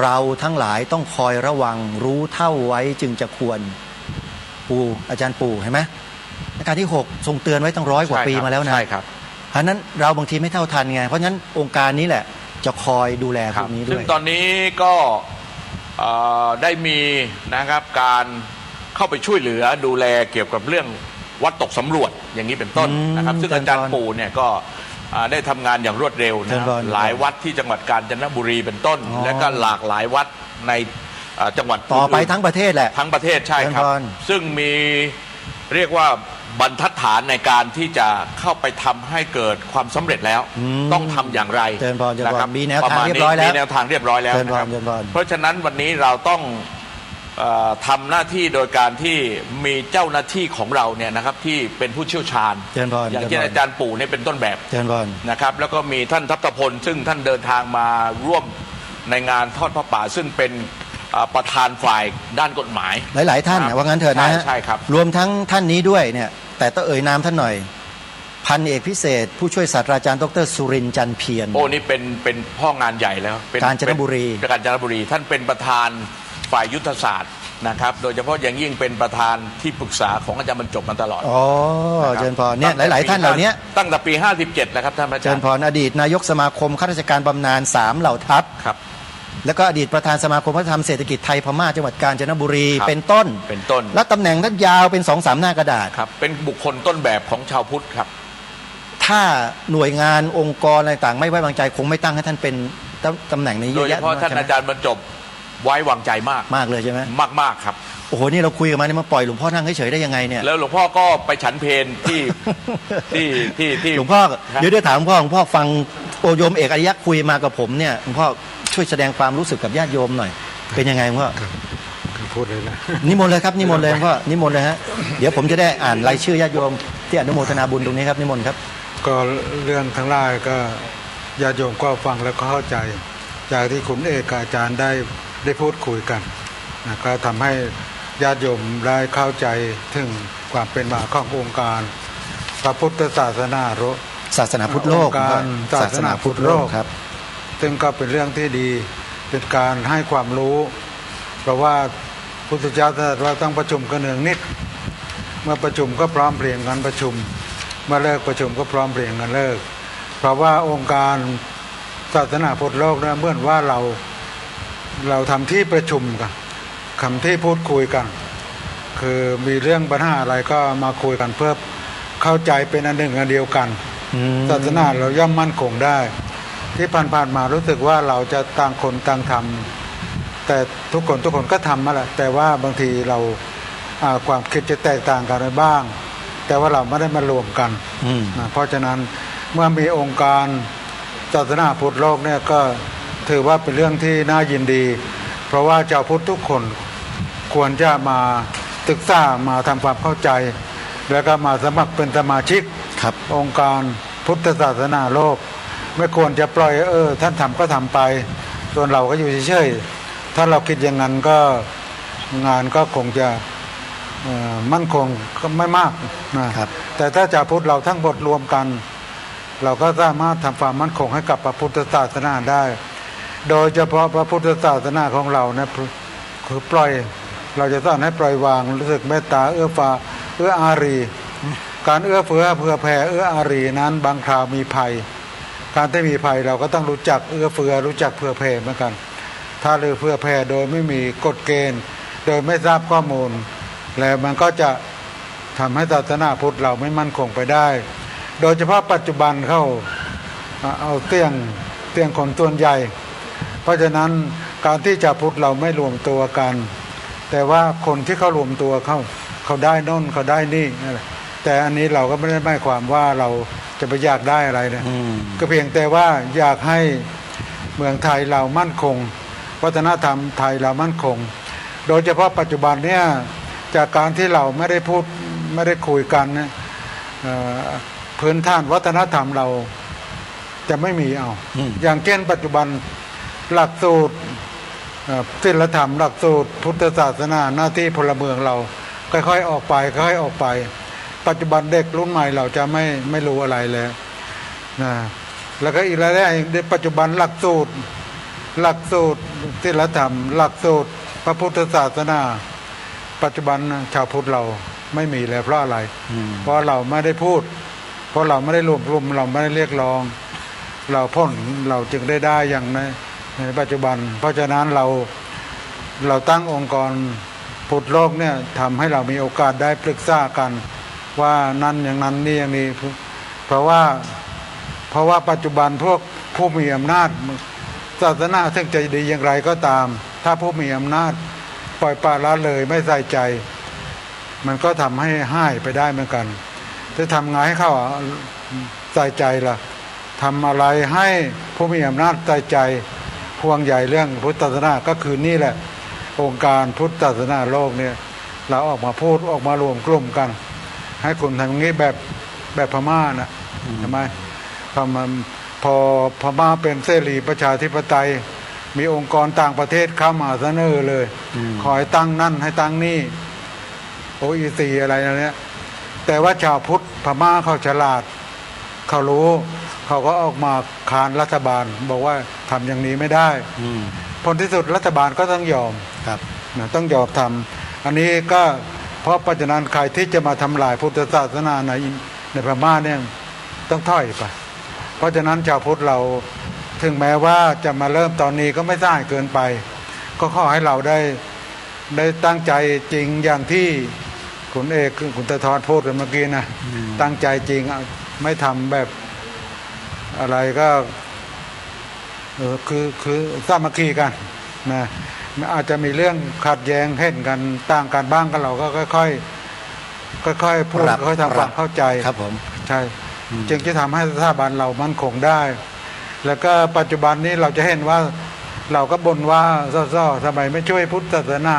[SPEAKER 4] เราทั้งหลายต้องคอยระวังรู้เท่าไว้จึงจะควรปู่อาจารย์ปู่เห็นไหมรัชกาลที่ 6 ทรงเตือนไว้ตั้ง100 กว่าปีมาแล้วนะ
[SPEAKER 5] ใช่ครับ
[SPEAKER 4] เพราะฉะนั้นเราบางทีไม่เท่าทันไงเพราะฉะนั้นองค์การนี้แหละจะคอยดูแลพวกนี้ด้
[SPEAKER 5] ซึ่
[SPEAKER 4] ว
[SPEAKER 5] ง
[SPEAKER 4] ย
[SPEAKER 5] ตอนนี้ก็ได้มีนะครับการเข้าไปช่วยเหลือดูแลเกี่ยวกับเรื่องวัดตกสำรวจอย่างนี้เป็นต้นนะครับ ซึ่งอาจารย์ปู่เนี่ยก็ได้ทำงานอย่างรวดเร็วนะครับหลายวัดที่จังหวัดกาญจนบุรีเป็นต้น และก็หลากหลายวัดในจังหวัด
[SPEAKER 4] ต่อไป
[SPEAKER 5] อื่นๆ
[SPEAKER 4] ทั้งประเทศแหละ
[SPEAKER 5] ทั้งประเทศใช่ครับ
[SPEAKER 4] เจริญพร
[SPEAKER 5] ซึ่งมีเรียกว่าบรรทัดฐานในการที่จะเข้าไปทำให้เกิดความสำเร็จแล้ว ต้องทำอย่างไร
[SPEAKER 4] เจริญพรเจริญพร
[SPEAKER 5] นะครับ
[SPEAKER 4] มีแนวทาง
[SPEAKER 5] ะมณ
[SPEAKER 4] เรียบร้อยแล้ว
[SPEAKER 5] มีแนวทางเรียบร้อยแล้ว
[SPEAKER 4] เจริญพร
[SPEAKER 5] นะครับ
[SPEAKER 4] เจริญพร
[SPEAKER 5] เพราะฉะนั้นวันนี้เราต้องทำหน้าที่โดยการที่มีเจ้าหน้าที่ของเราเนี่ยนะครับที่เป็นผู้เชี่ยวชาญ
[SPEAKER 4] เจริญพร
[SPEAKER 5] อย่าง
[SPEAKER 4] เจริญพร
[SPEAKER 5] ที่อาจารย์ปู่เนี่ยเป็นต้นแบบ
[SPEAKER 4] เจริญพร
[SPEAKER 5] นะครับแล้วก็มีท่านทัพพลซึ่งท่านเดินทางมาร่วมในงานทอดพระป่าซึ่งเป็นประธานฝ่ายด้านกฎหมาย
[SPEAKER 4] หลาย ๆ ท่าน
[SPEAKER 5] ครั
[SPEAKER 4] นะ
[SPEAKER 5] บ
[SPEAKER 4] ว่างั้นเถิดนะฮะ
[SPEAKER 5] ใช่ครับ
[SPEAKER 4] รวมทั้งท่านนี้ด้วยเนี่ยแต่ต้องเอ่ยนามท่านหน่อย พันเอกพิเศษ ผู้ช่วยศาสตราจารย์ดรสุรินทร์จันทร์เพียร
[SPEAKER 5] โอ้นี่เป็นพ่องานใหญ่แล้วเป็
[SPEAKER 4] กาญจนบุรี
[SPEAKER 5] เป็นกาญจนบุรี ท่านเป็นประธานฝ่ายยุทธศาสตร์นะครับโดยเฉพาะอย่างยิ่งเป็นประธานที่ปรึกษาของอาจารย์บรรจบมาตลอด
[SPEAKER 4] อ๋อ
[SPEAKER 5] นะครับ
[SPEAKER 4] เจริญพรเนี่ยหลาย ๆ ท่านเหล่านี้
[SPEAKER 5] ตั้งแต่ปี 57แล้วครับท่านอา
[SPEAKER 4] เจ
[SPEAKER 5] จาร
[SPEAKER 4] ริญ
[SPEAKER 5] ย์
[SPEAKER 4] พรอดีตนายกสมาคมข้าราชการบำนาญ3เหล่าทัพ
[SPEAKER 5] ครับ
[SPEAKER 4] แล้วก็อดีตประธานสมาคมวัฒนธรรมเศรษฐกิจไทยพม่าจังหวัดกาญจนบุรี
[SPEAKER 5] ครับ
[SPEAKER 4] เป็นต้น
[SPEAKER 5] เป็นต้น
[SPEAKER 4] และตำแหน่งท่านยาวเป็น2-3 หน้ากระดาษ
[SPEAKER 5] ครับเป็นบุคคลต้นแบบของชาวพุทธครับ
[SPEAKER 4] ถ้าหน่วยงานองค์กรอะไรต่างไม่ไว้วางใจคงไม่ตั้งให้ท่านเป็นตำแหน่งนี้เย
[SPEAKER 5] โด
[SPEAKER 4] อะ
[SPEAKER 5] ยเฉ
[SPEAKER 4] แยะ
[SPEAKER 5] พาะท่านอาจารย์บรรจบไว้วางใจมาก
[SPEAKER 4] มากเลยใช่ไหม
[SPEAKER 5] มากๆครับ
[SPEAKER 4] โอ้โหนี่เราคุยกันมาเนี่ยมาปล่อยหลวงพ่อนั่งเฉยๆได้ยังไงเนี่ย
[SPEAKER 5] แล้วหลวงพ่อก็ไปฉันเพลที่ที่
[SPEAKER 4] หลวงพ่อ
[SPEAKER 5] ครับ
[SPEAKER 4] เดี๋ยวถามหลวงพ่อฟังโอโยมเอกอริยะคุยมากับผมเนี่ยหลวงพ่อช่วยแสดงความรู้สึกกับญาติโยมหน่อย เป็นยังไงหลวงพ่อ
[SPEAKER 6] พูดเลยนะ
[SPEAKER 4] นิมนต์เลยครับนิมนต์เลยหลวงพ่อนิมนต์เลยฮะเดี๋ยวผมจะได้อ่านรายชื่อญาติโยมที่อนุโมทนาบุญตรงนี้ครับนิมนต์ครับ
[SPEAKER 6] ก็เรื่องทั้งหลายก็ญาติโยมก็ฟังแล้วก็เข้าใจ จากที่คุณเอกกับอาจารย์ได้พูดคุยกันนะก็ทำให้ญาติโยมได้เข้าใจถึงความเป็นมาขององค์การพระพุทธศาสนาโลก
[SPEAKER 4] ศาสนาพุทธโลก
[SPEAKER 6] องค์การศาสนาพุทธโลก
[SPEAKER 4] ครับ
[SPEAKER 6] ซึ่งก็เป็นเรื่องที่ดีเป็นการให้ความรู้ เพราะว่าพุทธเจ้าตรัสว่าต้องประชุมกันเนืองนิด เมื่อประชุมก็พร้อมเพรียงกันประชุม เมื่อเลิกประชุมก็พร้อมเพรียงกันเลิก เพราะว่าองค์การศาสนาพุทธโลกเนี่ยเหมื่อนว่าเราทำที่ประชุมกันคำที่พูดคุยกัน คือมีเรื่องปัญหาอะไรก็มาคุยกันเพื่อเข้าใจเป็นอันหนึ่งอันเดียวกัน ศาสนาเราย่อมมั่นคงได้ ที่ผ่านๆมารู้สึกว่าเราจะต่างคนต่างทำแต่ทุกคนก็ทำมาแหละแต่ว่าบางทีเราความคิดจะแตกต่างกันไปบ้าง แต่ว่าเราไม่ได้มารวมกันนะเพราะฉะนั้นเมื่อมีองค์การศาสนาพุทธโลกเนี่ยก็ถือว่าเป็นเรื่องที่น่ายินดี เพราะว่าชาวพุทธทุกคนควรจะมาศึกษามาทำความเข้าใจ แล้วก็มาสมัครเป็นสมาชิก
[SPEAKER 4] ครับ
[SPEAKER 6] องค์การพุทธศาสนาโลก ไม่ควรจะปล่อยท่านทำก็ทำไป ส่วนเราก็อยู่เฉยๆถ้าเราคิดอย่างนั้นก็งานก็คงจะมั่นคงไม่มากนะครับ แต่ถ้าจะพุทธเราทั้งหมดรวมกัน เราก็สามารถทำความมั่นคงให้กับพระพุทธศาสนาได้ โดยเฉพาะพระพุทธศาสนาของเรานะคือปล่อยเราจะสอนให้ปล่อยวางรู้สึกเมตตาเอื้อเฟื้ออารี การเอื้อเฟื้อเผื่อแผ่เอื้ออารีนั้นบางคราวมีภัย การที่มีภัยเราก็ต้องรู้จักเอื้อเฟื้อรู้จักเผื่อแผ่เหมือนกัน ถ้าเผื่อแผ่โดยไม่มีกฎเกณฑ์ โดยไม่ทราบข้อมูล แล้วมันก็จะทำให้ศาสนาพุทธเราไม่มั่นคงไปได้ โดยเฉพาะปัจจุบันเข้าเอาเตียงคนส่วนใหญ่ เพราะฉะนั้นการที่ชาวพุทธเราไม่รวมตัวกัน แต่ว่าคนที่เขารวมตัวเขาได้โน่นเขาได้นี่นั่นแหละแต่อันนี้เราก็ไม่ได้หมายความว่าเราจะไปอยากได้อะไรนะก็เพียงแต่ว่าอยากให้เมืองไทยเรามั่นคงวัฒนธรรมไทยเรามั่นคง โดยเฉพาะปัจจุบันเนี่ยจากการที่เราไม่ได้พูดไม่ได้คุยกันนะพื้นฐานวัฒนธรรมเราจะไม่มีเอาอย่างเช่นปัจจุบันหลักสูตรศีลธรรมหลักสูตรพุทธศาสนาหน้าที่พลเมืองเราค่อยๆออกไปค่อยๆออกไปปัจจุบันเด็กรุ่นใหม่เราจะไม่รู้อะไรแล้วนะแล้วก็อีกหลายๆในปัจจุบันหลักสูตรศีลธรรมหลักสูตรพระพุทธศาสนาปัจจุบันชาวพุทธเราไม่มีแล้วเพราะอะไรเพราะเราไม่ได้พูดเพราะเราไม่ได้รวมกลุ่มเราไม่ได้เรียกร้องเราพ้นเราจึงได้อย่างในปัจจุบันเพราะฉะนั้นเราตั้งองค์กรพุทธโลกเนี่ยทำให้เรามีโอกาสได้ปรึกษากันว่านั้นอย่างนั้นนี่อย่างนี้เพราะว่าปัจจุบันพวกผู้มีอำนาจศาสนาถึงจะดีอย่างไรก็ตามถ้าผู้มีอำนาจปล่อยปละละเลยไม่ใส่ใจมันก็ทำให้หายไปได้เหมือนกันจะทำไงให้เขาใส่ใจล่ะทำอะไรให้ผู้มีอำนาจใส่ใจห่วงใหญ่เรื่องพุทธศาสนาก็คือนี่แหละองค์การพุทธศาสนาโลกเนี่ยเราออกมาพูดออกมารวมกลุ่มกันให้คุณทำอย่างนี้แบบพม่านะทำไมพอพม่าเป็นเสรีประชาธิปไตยมีองค์กรต่างประเทศเข้ามาเสนอเลยขอให้ตั้งนั่นให้ตั้งนี่OECอะไรนั่นเนี่ยแต่ว่าชาวพุทธพม่าเขาฉลาดเขารู้เขาก็ออกมาคานรัฐบาลบอกว่าทำอย่างนี้ไม่ได้ผลที่สุดรัฐบาลก็ต้องยอมนะต้องยอมทำอันนี้ก็เพราะปัจจุบันใครที่จะมาทำลายพุทธศาสนาในพม่าเนี่ยต้องถอยไปเพราะฉะนั้นชาวพุทธเราถึงแม้ว่าจะมาเริ่มตอนนี้ก็ไม่สายเกินไปก็ขอให้เราได้ตั้งใจจริงอย่างที่คุณตะทอนพูดกันเมื่อกี้นะตั้งใจจริงไม่ทำแบบอะไรก็คือสามัคคีกันนะอาจจะมีเรื่องขัดแย้งเห็นกันต่างกันบ้างกันเราก็ค่อยพูดค่อยทำความเข้าใจ
[SPEAKER 4] ครับผม
[SPEAKER 6] ใช่จึงจะทำให้สถาบันเรามั่นคงได้แล้วก็ปัจจุบันนี้เราจะเห็นว่าเราก็บ่นว่าซ่อทำไมไม่ช่วยพุทธศาสนา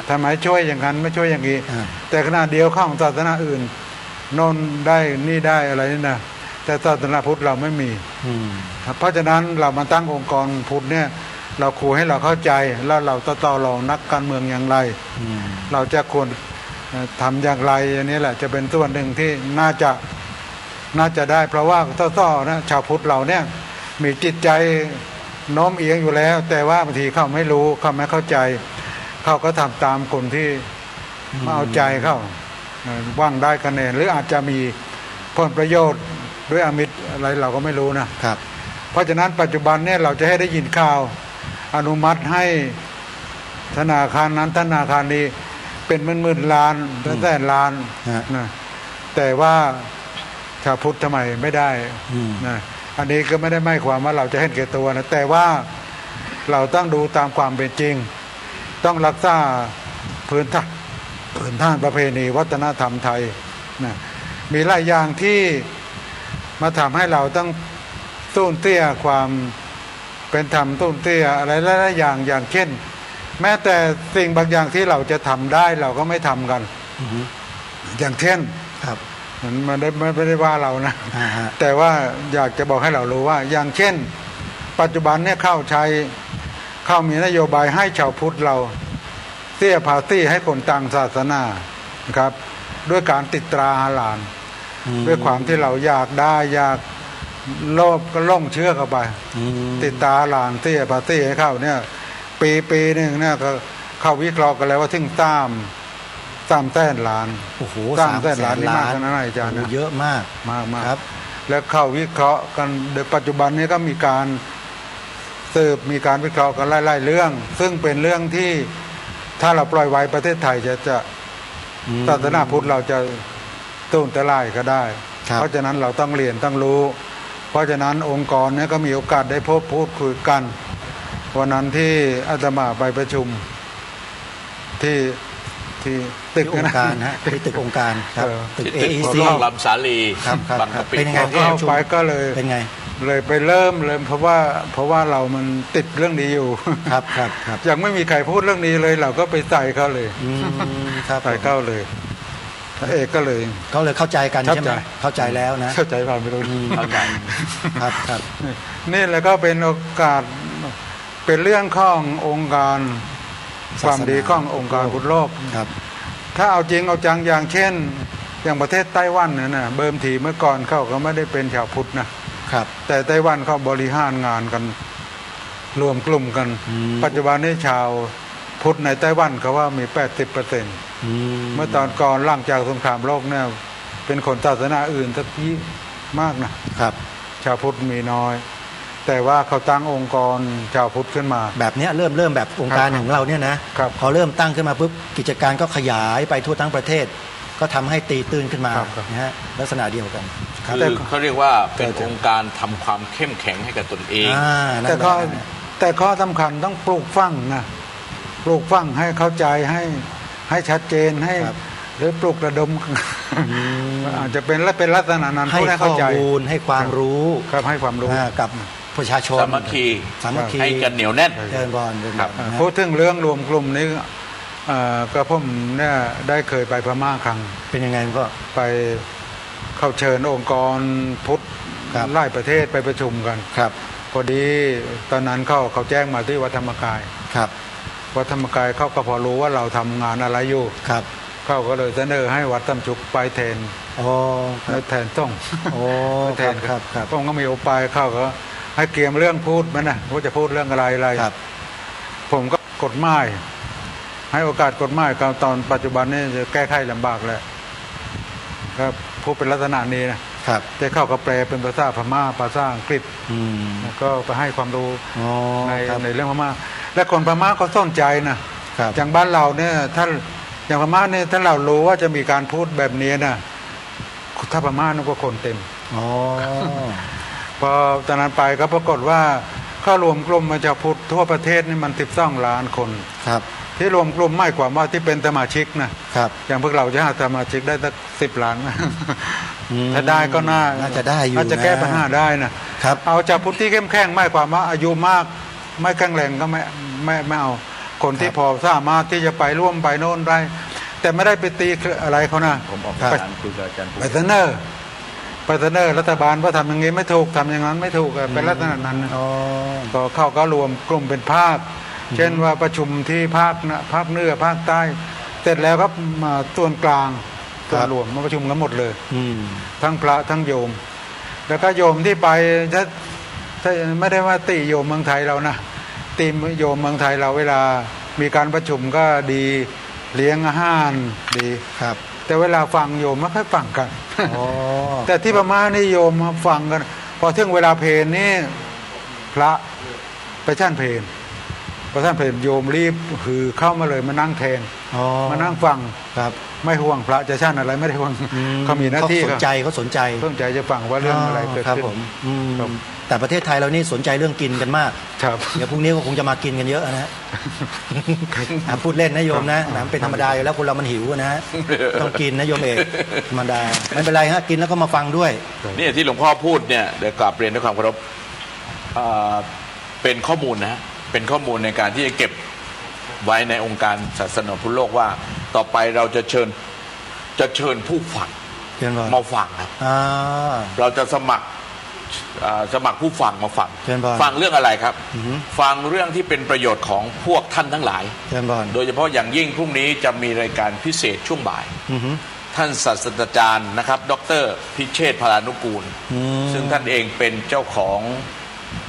[SPEAKER 6] ทำไมช่วยอย่างนั้นไม่ช่วยอย่างนี้แต่ขณะเดียวข้องศาสนาอื่นโน่นได้นี่ได้อะไรนี่นะแต่ศาสนาพุทธเราไม่มีเพราะฉะนั้นเรามาตั้งองค์กรพุทธเนี่ยเราครูให้เราเข้าใจแล้วเราต่อรองนักการเมืองอย่างไรเราจะควรทำอย่างไรอันนี้แหละจะเป็นส่วนหนึ่งที่น่าจะได้เพราะว่าต่อนะชาวพุทธเราเนี่ยมีจิตใจโน้มเอียงอยู่แล้วแต่ว่าบางทีเขาไม่รู้เขาไม่เข้าใจเขาก็ทำตามคนที่มาเอาใจเขาว่างได้คะแนนหรืออาจจะมีผลประโยชน์ด้วยอมิตรอะไรเราก็ไม่รู้นะครับเพราะฉะนั้นปัจจุบันเนี่ยเราจะให้ได้ยินข่าวอนุมัติให้ธนาคารนั้นธนาคารนี้เป็นหมื่นล้านเป็นแสนล้านนะแต่ว่าชาวพุทธทำไมไม่ได้นะอันนี้ก็ไม่ได้หมายความว่าเราจะเห็นแก่ตัวนะแต่ว่าเราต้องดูตามความเป็นจริงต้องรักษาพื้นฐานประเพณีวัฒนธรรมไทยนะมีหลายอย่างที่มาทำให้เราต้องสูญเสียความเป็นธรรมสูญเสียอะไรหลายๆอย่างเช่นแม้แต่สิ่งบางอย่างที่เราจะทำได้เราก็ไม่ทำกันอย่างเช่นครับมันไม่ได้ว่าเรานะแต่ว่าอยากจะบอกให้เรารู้ว่าอย่างเช่นปัจจุบันเนี่ยเข้ามีนโยบายให้ชาวพุทธเราเสียภาษีให้คนต่างศาสนานะครับด้วยการติดตราฮาลาลด้วยความที่เราอยากได้อยากโลภก็ล่องเชื่อเข้าไปติดตราฮาลาลเสียภาษีให้เข้าเนี่ยปีหนึ่งเนี่ยก็เข้าวิเคราะห์กันแล้วว่าถึง300,000 ล้าน
[SPEAKER 4] โอ้โห
[SPEAKER 6] 300,000 ล้านนี่มากขนาดไหนอาจารย์
[SPEAKER 4] เยอะมาก
[SPEAKER 6] ครับแล้วเข้าวิเคราะห์กันโดยปัจจุบันนี้ก็มีการสืบมีการวิเคราะห์กันไล่ๆเรื่องซึ่งเป็นเรื่องที่ถ้าเราปล่อยไว้ประเทศไทยจะศาสนาพุทธเราจะต้นตะไลก็ได้
[SPEAKER 4] ครับ
[SPEAKER 6] เพราะฉะนั้นเราต้องเรียนต้องรู้ เพราะฉะนั้นองค์กรเนี้ก็มีโอกาสได้พบพูดคุยกันวันนั้นที่อาตมาไปประชุมที่ตึก
[SPEAKER 4] ที่องค์การฮะที่ตึกองค์การครับตึก
[SPEAKER 5] ที่ตึก
[SPEAKER 4] AEC
[SPEAKER 5] คลองลำสาลี
[SPEAKER 4] ครับครับ
[SPEAKER 5] บางกะปิ
[SPEAKER 4] เป็นยังไง
[SPEAKER 5] กรุงเทพ
[SPEAKER 6] เข้าไปก็เลย
[SPEAKER 4] เป็นไง
[SPEAKER 6] เลยไปเริ่มเพราะว่าเรามันติดเรื่องนี้อยู่
[SPEAKER 4] ครับครับครับ
[SPEAKER 6] ยังไม่มีใครพูดเรื่องนี้เลยเราก็ไปใส่เขาเลย
[SPEAKER 4] อืมครับ
[SPEAKER 6] ใส่เข้าเลยพระเอกก็เลย
[SPEAKER 4] เขาเลยเข้าใจกันใช่ไหม
[SPEAKER 6] เข้าใจ
[SPEAKER 4] เข้าใจแล้วนะ
[SPEAKER 6] เข้าใจเปล่าไม่รู้
[SPEAKER 5] เข้าใจ
[SPEAKER 4] ครับครับ
[SPEAKER 6] นี่แหละก็เป็นโอกาสเป็นเรื่องขององค์การความดีขององค์การพุทธโลก
[SPEAKER 4] ครับ
[SPEAKER 6] ถ้าเอาจริงเอาจังอย่างเช่น อย่างประเทศไต้หวันเนี่ยนะเบิ่มทีเมื่อก่อนเขาก็ไม่ได้เป็นชาวพุทธนะครับ แต่ไต้หวันเขาบริหารงานกันรวมกลุ่มกัน ปัจจุบันนี้ชาวพุทธในไต้หวันเขาว่ามี 80%เมื่อตอนก่อนหลังจากสงครามโลกเนี่ยเป็นคนศาสนาอื่นสักยี่มากนะครับ ชาวพุทธมีน้อย แต่ว่าเขาตั้งองค์กรชาวพุทธขึ้นมา
[SPEAKER 4] แบบเนี้ยเริ่มแบบองค์การของเราเนี่ยนะครับ พอเริ่มตั้งขึ้นมาปุ๊บกิจการก็ขยายไปทั่วทั้งประเทศ ก็ทำให้ตีตื้นขึ้นมา
[SPEAKER 6] ครับครับ
[SPEAKER 4] นะฮะลักษณะเดียวกันครับ
[SPEAKER 5] คือเขาเรียกว่าเป็นองค์การทำความเข้มแข็งให้กับตนเอง
[SPEAKER 4] นั่น
[SPEAKER 6] แต่
[SPEAKER 4] แหละ
[SPEAKER 6] ข้อ
[SPEAKER 4] นั่นแหละ
[SPEAKER 6] แต่ข้อสำคัญต้องปลูกฝังนะปลูกฝังให้เข้าใจให้ชัดเจนให้หรือปลุกระดมอาจจะเป็นลักษณะนั้น
[SPEAKER 4] ให้
[SPEAKER 6] เพื่อ
[SPEAKER 4] ข้อ
[SPEAKER 6] เข้าใจ
[SPEAKER 4] มูลให้ความรู้
[SPEAKER 6] ครับให้ความรู้
[SPEAKER 4] กับประชาชน
[SPEAKER 5] สามัคคี
[SPEAKER 4] สามัคคี
[SPEAKER 5] ให้กันเหนียวแน่น
[SPEAKER 4] เดินบอลเดินบอลนะ
[SPEAKER 6] พูดถึงเรื่องรวมกลุ่มนี้ก็ผมเนี่ยได้เคยไปพม่าครั้ง
[SPEAKER 4] เป็นยังไงก็
[SPEAKER 6] ไปเข้าเชิญองค์กรพุทธ
[SPEAKER 4] ครับ
[SPEAKER 6] หลายประเทศไปประชุมกัน
[SPEAKER 4] ครับ
[SPEAKER 6] พอดีตอนนั้นเขาแจ้งมาที่วัดธรรมกาย
[SPEAKER 4] ครับ
[SPEAKER 6] วัดธรรมกายเขาก็พอรู้ว่าเราทำงานอะไรอยู่
[SPEAKER 4] ครับ
[SPEAKER 6] เขาก็เลยเสนอให้วัดตำชุกไปแทน
[SPEAKER 4] โอ้ครับ
[SPEAKER 6] แทนต้อง
[SPEAKER 4] โอ้
[SPEAKER 6] แท
[SPEAKER 4] ครับ
[SPEAKER 6] น
[SPEAKER 4] ครับครับ
[SPEAKER 6] ผมก็มีโอปายเข้าก็ให้เตรียมเรื่องพูดมันนะว่าจะพูดเรื่องอะไร
[SPEAKER 4] ครับ
[SPEAKER 6] ผมก็กฎหมายให้โอกาสกฎหมายกับตอนปัจจุบันนี้จะแก้ไขลำบากแล้วครับพูดเป็นลักษณะนี้นะครับ แต่เข้าก็แปลเป็นภาษาพม่าภาษาอังกฤษ
[SPEAKER 4] อืม
[SPEAKER 6] แล้วก็ไปให้ความรู้
[SPEAKER 4] อ๋อ
[SPEAKER 6] ใน
[SPEAKER 4] ครับ
[SPEAKER 6] ในเรื่องพม่าและคนพม่าก็สนใจนะครับ อย่างบ้านเราเนี่ยถ้าอย่างพม่าเนี่ยถ้าเรารู้ว่าจะมีการพูดแบบนี้นะถ้าพม่านี่ก็คนเต็ม
[SPEAKER 4] อ๋อ
[SPEAKER 6] พอตอนนั้นไปก็ปรากฏว่าเข้ารวมกลุ่มมาจากพุทธทั่วประเทศนี่มัน12 ล้านคน
[SPEAKER 4] ครับ
[SPEAKER 6] ที่รวมกลุ่มไม่กว่าว่าที่เป็นสมาชิกนะครับ อย่างพวกเราจะหาสมาชิกได้สัก10 ล้าน
[SPEAKER 4] อืม
[SPEAKER 6] ถ้าได้ก็น่า
[SPEAKER 4] จะได้อยู่
[SPEAKER 6] น่าจะแก้ปัญหาได้นะครับ เอาจากพุทธที่เข้มแข็งไม่กว่าว่าอายุมากไม่แข็งแรงก็ไม่เอาคนที่พอสามารถที่จะไปร่วมไปโน่นได้ แต่ไม่ได้ไปตีอะไรเขานะ
[SPEAKER 5] ผมออก
[SPEAKER 6] ไป
[SPEAKER 5] การคุยกับอาจารย์
[SPEAKER 6] ไปเสนอรัฐบาลว่าทำอย่างนี้ไม่ถูกทำอย่างนั้นไม่ถูกเป็นลักษณะนั้น
[SPEAKER 4] อ๋อ
[SPEAKER 6] ก็เข้าก็รวมกลุ่มเป็นภาค เช่นว่าประชุมที่ภาคเหนือภาคใต้ เสร็จแล้วก็มาส่วนกลางส่วนรวมมาประชุมกันหมดเลย
[SPEAKER 4] อืม
[SPEAKER 6] ทั้งพระทั้งโยม แล้วก็โยมที่ไปถ้าไม่ได้ว่าติโยมเมืองไทยเรานะติโยมเมืองไทยเราเวลามีการประชุมก็ดีเลี้ยงอาหารดี
[SPEAKER 4] ครับ
[SPEAKER 6] แต่เวลาฟังโยมไม่ค่อยฟังกัน
[SPEAKER 4] อ๋อ
[SPEAKER 6] แต่ที่พม่านี่โยมมาฟังกัน พอถึงเวลาเพลนี่พระไปชั่นเพลพอชั่นเพลโยมรีบคือเข้ามาเลยมานั่งแทน
[SPEAKER 4] อ๋อ
[SPEAKER 6] มานั่งฟัง
[SPEAKER 4] ครับ
[SPEAKER 6] ไม่ห่วงพระจะชั่นอะไรไม่ได้ห่วงเขามีหน้าที่
[SPEAKER 4] เขาสนใจเขาสนใจ
[SPEAKER 6] สนใจจะฟังว่าเรื่องอะไรเกิด
[SPEAKER 4] ครับ
[SPEAKER 6] ขึ้น
[SPEAKER 4] ผมอืม
[SPEAKER 6] ครับ
[SPEAKER 4] แต่ประเทศไทยเรานี่สนใจเรื่องกินกันมาก
[SPEAKER 6] ครับ
[SPEAKER 4] เดี๋ยวพรุ่งนี้ก็คงจะมากินกันเยอะนะฮะ พูดเล่นนะโยมนะเป็นธรรมดาอยู่แล้วคนเรามันหิวนะฮะต้องกินนะโยมเอกธรรมดาไม่เป็นไรฮะกินแล้วก็มาฟังด้วย
[SPEAKER 5] นี่ที่หลวงพ่อพูดเนี่ยเดี๋ยวกราบเรียนด้วยความเคารพเป็นข้อมูลนะฮะเป็นข้อมูลในการที่จะเก็บไว้ในองค์การศาสนาพุทธโลกว่า ต่อไปเราจะเชิญผู้ฟัง
[SPEAKER 4] เชิญก่อน
[SPEAKER 5] มาฟังครับ
[SPEAKER 4] อ่า
[SPEAKER 5] เราจะสมัครผู้ฟังมาฟัง
[SPEAKER 4] เชิญบอล
[SPEAKER 5] ฟังเรื่องอะไรครับ ฟังเรื่องที่เป็นประโยชน์ของพวกท่านทั้งหลาย
[SPEAKER 4] เชิญบอล
[SPEAKER 5] โดยเฉพาะอย่างยิ่งพรุ่งนี้จะมีรายการพิเศษช่วงบ่าย
[SPEAKER 4] อือฮึ
[SPEAKER 5] ท่านศาสตราจารย์นะครับ ดร.พิเชษฐ์พลานุกูล ซึ่งท่านเองเป็นเจ้าของ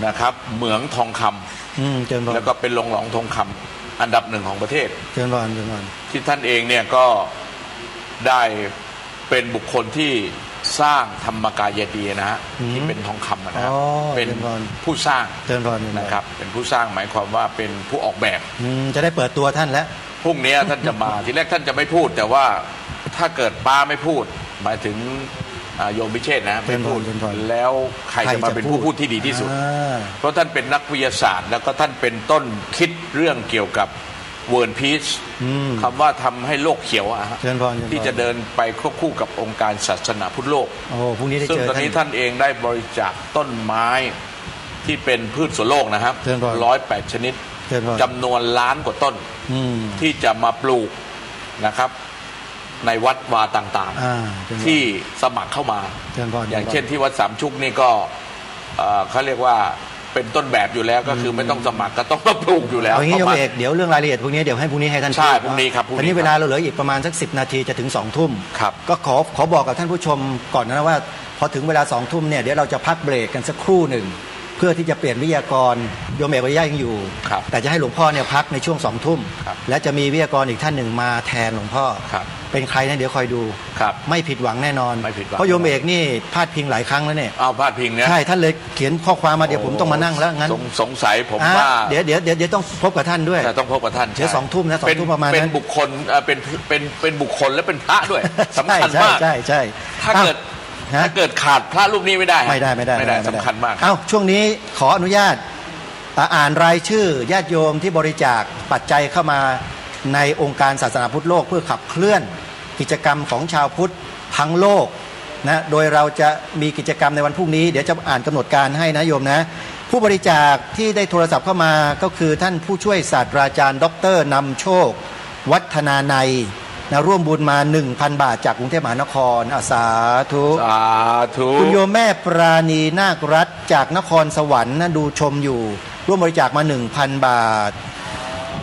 [SPEAKER 5] นะครับเหมืองทองคำ
[SPEAKER 4] เชิญบอล
[SPEAKER 5] แล้วก็เป็นโรงหลอมทองคำอันดับหนึ่งของประเทศ
[SPEAKER 4] เชิญบอลเชิญบอล
[SPEAKER 5] ที่ท่านเองเนี่ยก็ได้เป็นบุคคลที่สร้างธรรมกายดีนะฮะที่เป็นทองคำนะครับ
[SPEAKER 4] อ๋อ
[SPEAKER 5] เป็น
[SPEAKER 4] เชิญบอล
[SPEAKER 5] ผู้สร้าง
[SPEAKER 4] เชิญบอล
[SPEAKER 5] นะครับ เป็นผู้สร้างหมายความว่าเป็นผู้ออกแบบ
[SPEAKER 4] จะได้เปิดตัวท่านแล้ว
[SPEAKER 5] พรุ่งนี้ท่านจะมา ทีแรกท่านจะไม่พูด แต่ว่าถ้าเกิดป้าไม่พูด หมายถึง โยมพิเชษฐ์นะ
[SPEAKER 4] เชิญพร
[SPEAKER 5] พูด
[SPEAKER 4] เชิญพร
[SPEAKER 5] แล้วใครจะมาเป็นผู้พูดที่ดีที่สุด เพราะท่านเป็นนักวิทยาศาสตร์ แล้วก็ท่านเป็นต้นคิดเรื่องเกี่ยวกับเวิร์นพีชคำว่าทำให้โลกเขียวอะฮะ
[SPEAKER 4] เชิญพรเชิญพร
[SPEAKER 5] ที่จะเดินไปควบคู่กับองค์การศาสนาพุทธโลก
[SPEAKER 4] โอ้พรุ่งนี้ได้
[SPEAKER 5] ซึ่ง
[SPEAKER 4] เจอ
[SPEAKER 5] ตอนนี้ท่านเองได้บริจาคต้นไม้ที่เป็นพืชสวนโลกนะครับ
[SPEAKER 4] เชิญพร
[SPEAKER 5] 108 ชนิด
[SPEAKER 4] เชิญพร
[SPEAKER 5] จำนวนล้านกว่าต้น
[SPEAKER 4] อืม
[SPEAKER 5] ที่จะมาปลูกนะครับ ในวัดวาต่าง
[SPEAKER 4] เชิญพร
[SPEAKER 5] ๆ ที่สมัครเข้ามา
[SPEAKER 4] เชิญพร
[SPEAKER 5] อย่างเช่นที่วัดสามชุกนี่ก็เขาเรียกว่าเป็นต้นแบบอยู่แล้วก็คือไม่ต้องสมัครก็ต้องมาปลูกอยู่แล้ว
[SPEAKER 4] เอางี้โยม
[SPEAKER 5] พราะว่า
[SPEAKER 4] เอกเดี๋ยวเรื่องรายละเอียดพวกนี้เดี๋ยวให้พรุ่งนี้ให้ท่าน
[SPEAKER 5] ใช่
[SPEAKER 4] พูด
[SPEAKER 5] พรุ่งนี้ครับพรุ่งนี้
[SPEAKER 4] ตอนนี้เวลาเราเหลืออีกประมาณสัก10 นาทีจะถึง2 ทุ่ม
[SPEAKER 5] ครับ
[SPEAKER 4] ก็ขอบอกกับท่านผู้ชมก่อนนะว่า พอถึงเวลา2 ทุ่มเนี่ยเดี๋ยวเราจะพักเบรกกันสักครู่หนึ่งเพื่อที่จะเปลี่ยนวิทยากรโยมเอกวิทยายังอยู่
[SPEAKER 5] ครับ
[SPEAKER 4] แต่จะให้หลวงพ่อเนี่ยพักในช่วง2 ทุ่ม
[SPEAKER 5] ครับ
[SPEAKER 4] และจะมีวิทยากรอีกท่านหนึ่งมาแทนหลวงพ่อ
[SPEAKER 5] ครับ
[SPEAKER 4] เป็นใครนะเดี๋ยวคอยดู
[SPEAKER 5] ครับ
[SPEAKER 4] ไม่ผิดหวังแน่นอน
[SPEAKER 5] ไม่ผิดหวัง
[SPEAKER 4] เพราะโยมเอกนี่พาดพิงหลายครั้งแล้วเนี่ย
[SPEAKER 5] เอาพาดพิงเนี่ย
[SPEAKER 4] ใช่ท่านเลยเขียนข้อความมาเดี๋ยวผมต้องมานั่งแล้วงั้น
[SPEAKER 5] สงสัยผม
[SPEAKER 4] อ่ะ
[SPEAKER 5] ว่า
[SPEAKER 4] เดี๋ยวต้องพบกับท่านด้วย
[SPEAKER 5] แต่ต้องพบกับท่าน
[SPEAKER 4] เดี๋ยว
[SPEAKER 5] ใช่
[SPEAKER 4] 2 ทุ่มนะ2 ทุ่มประมาณนั้น
[SPEAKER 5] เป็นบุคคลเป็นบุคคลและเป็นพระด้วยสำคัญมาก
[SPEAKER 4] ใช่
[SPEAKER 5] ถ้าเกิด
[SPEAKER 4] ฮะ
[SPEAKER 5] ถ้าเกิดขาดพระรูปนี้ไม่ได้ฮะ
[SPEAKER 4] ไม่ได้
[SPEAKER 5] สำคัญมาก
[SPEAKER 4] เอ้าช่วงนี้ขออนุญาตอ่านรายชื่อญาติโยมที่บริจาคปัจจัยเข้ามาในองค์การศาสนาพุทธโลกเพื่อขับเคลื่อนกิจกรรมของชาวพุทธทั้งโลกนะโดยเราจะมีกิจกรรมในวันพรุ่งนี้เดี๋ยวจะอ่านกำหนดการให้นะโยมนะผู้บริจาคที่ได้โทรศัพท์เข้ามาก็คือท่านผู้ช่วยศาสตราจารย์ดรนำโชค วัฒนานัยนะร่วมบุญมา 1,000 บาทจากกรุงเทพมหานครสาธุ
[SPEAKER 5] สาธุ
[SPEAKER 4] คุณโยมแม่ปราณีนาครัตน์จากนครสวรรค์นะดูชมอยู่ ร่วมบริจาคมา 1,000 บาท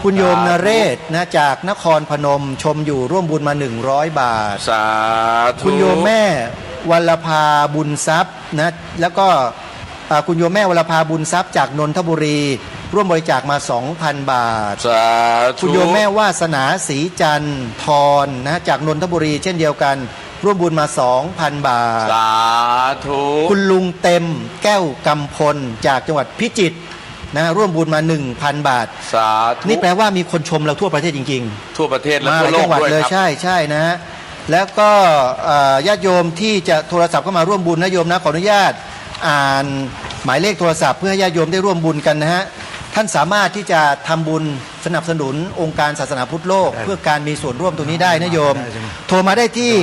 [SPEAKER 4] คุณโยมนเรศนะจากนครพนมชมอยู่ร่วมบุญมา 100 บาท
[SPEAKER 5] สาธุ
[SPEAKER 4] คุณโยมแม่วัลภาบุญทรัพย์นะแล้วก็คุณโยมแม่วัลภาบุญทรัพย์จากนนทบุรี ร่วมบริจาคมา 2,000 บาท
[SPEAKER 5] สาธุ
[SPEAKER 4] คุณโยมแม่วาสนาศรีจันทร์ทรนะจากนนทบุรีเช่นเดียวกัน ร่วมบุญมา 2,000 บาท
[SPEAKER 5] สาธุ
[SPEAKER 4] คุณลุงเต็มแก้วกำพลจากจังหวัดพิจิตรนะร่วมบุญมา 1,000 บาท
[SPEAKER 5] สาธุ
[SPEAKER 4] นี่แปลว่ามีคนชมเราทั่วประเทศจริง
[SPEAKER 5] ทั่วประเทศ
[SPEAKER 4] ๆ
[SPEAKER 5] และ
[SPEAKER 4] มาห
[SPEAKER 5] ทั่ว
[SPEAKER 4] ลาย
[SPEAKER 5] โล
[SPEAKER 4] จั
[SPEAKER 5] ก
[SPEAKER 4] งหวัด
[SPEAKER 5] ด้วย
[SPEAKER 4] เลย
[SPEAKER 5] ครับ
[SPEAKER 4] ใช่นะฮะแล้วก็ญาติโยมที่จะโทรศัพท์เข้ามาร่วมบุญนะโยมนะขออนุญาตอ่านหมายเลขโทรศัพท์เพื่อให้ญาติโยมได้ร่วมบุญกันนะฮะท่านสามารถที่จะทำบุญสนับสนุนองค์การศาสนาพุทธโลก เพื่อการมีส่วนร่วมตรงนี้ได้นะโยม โทรมาได้ที่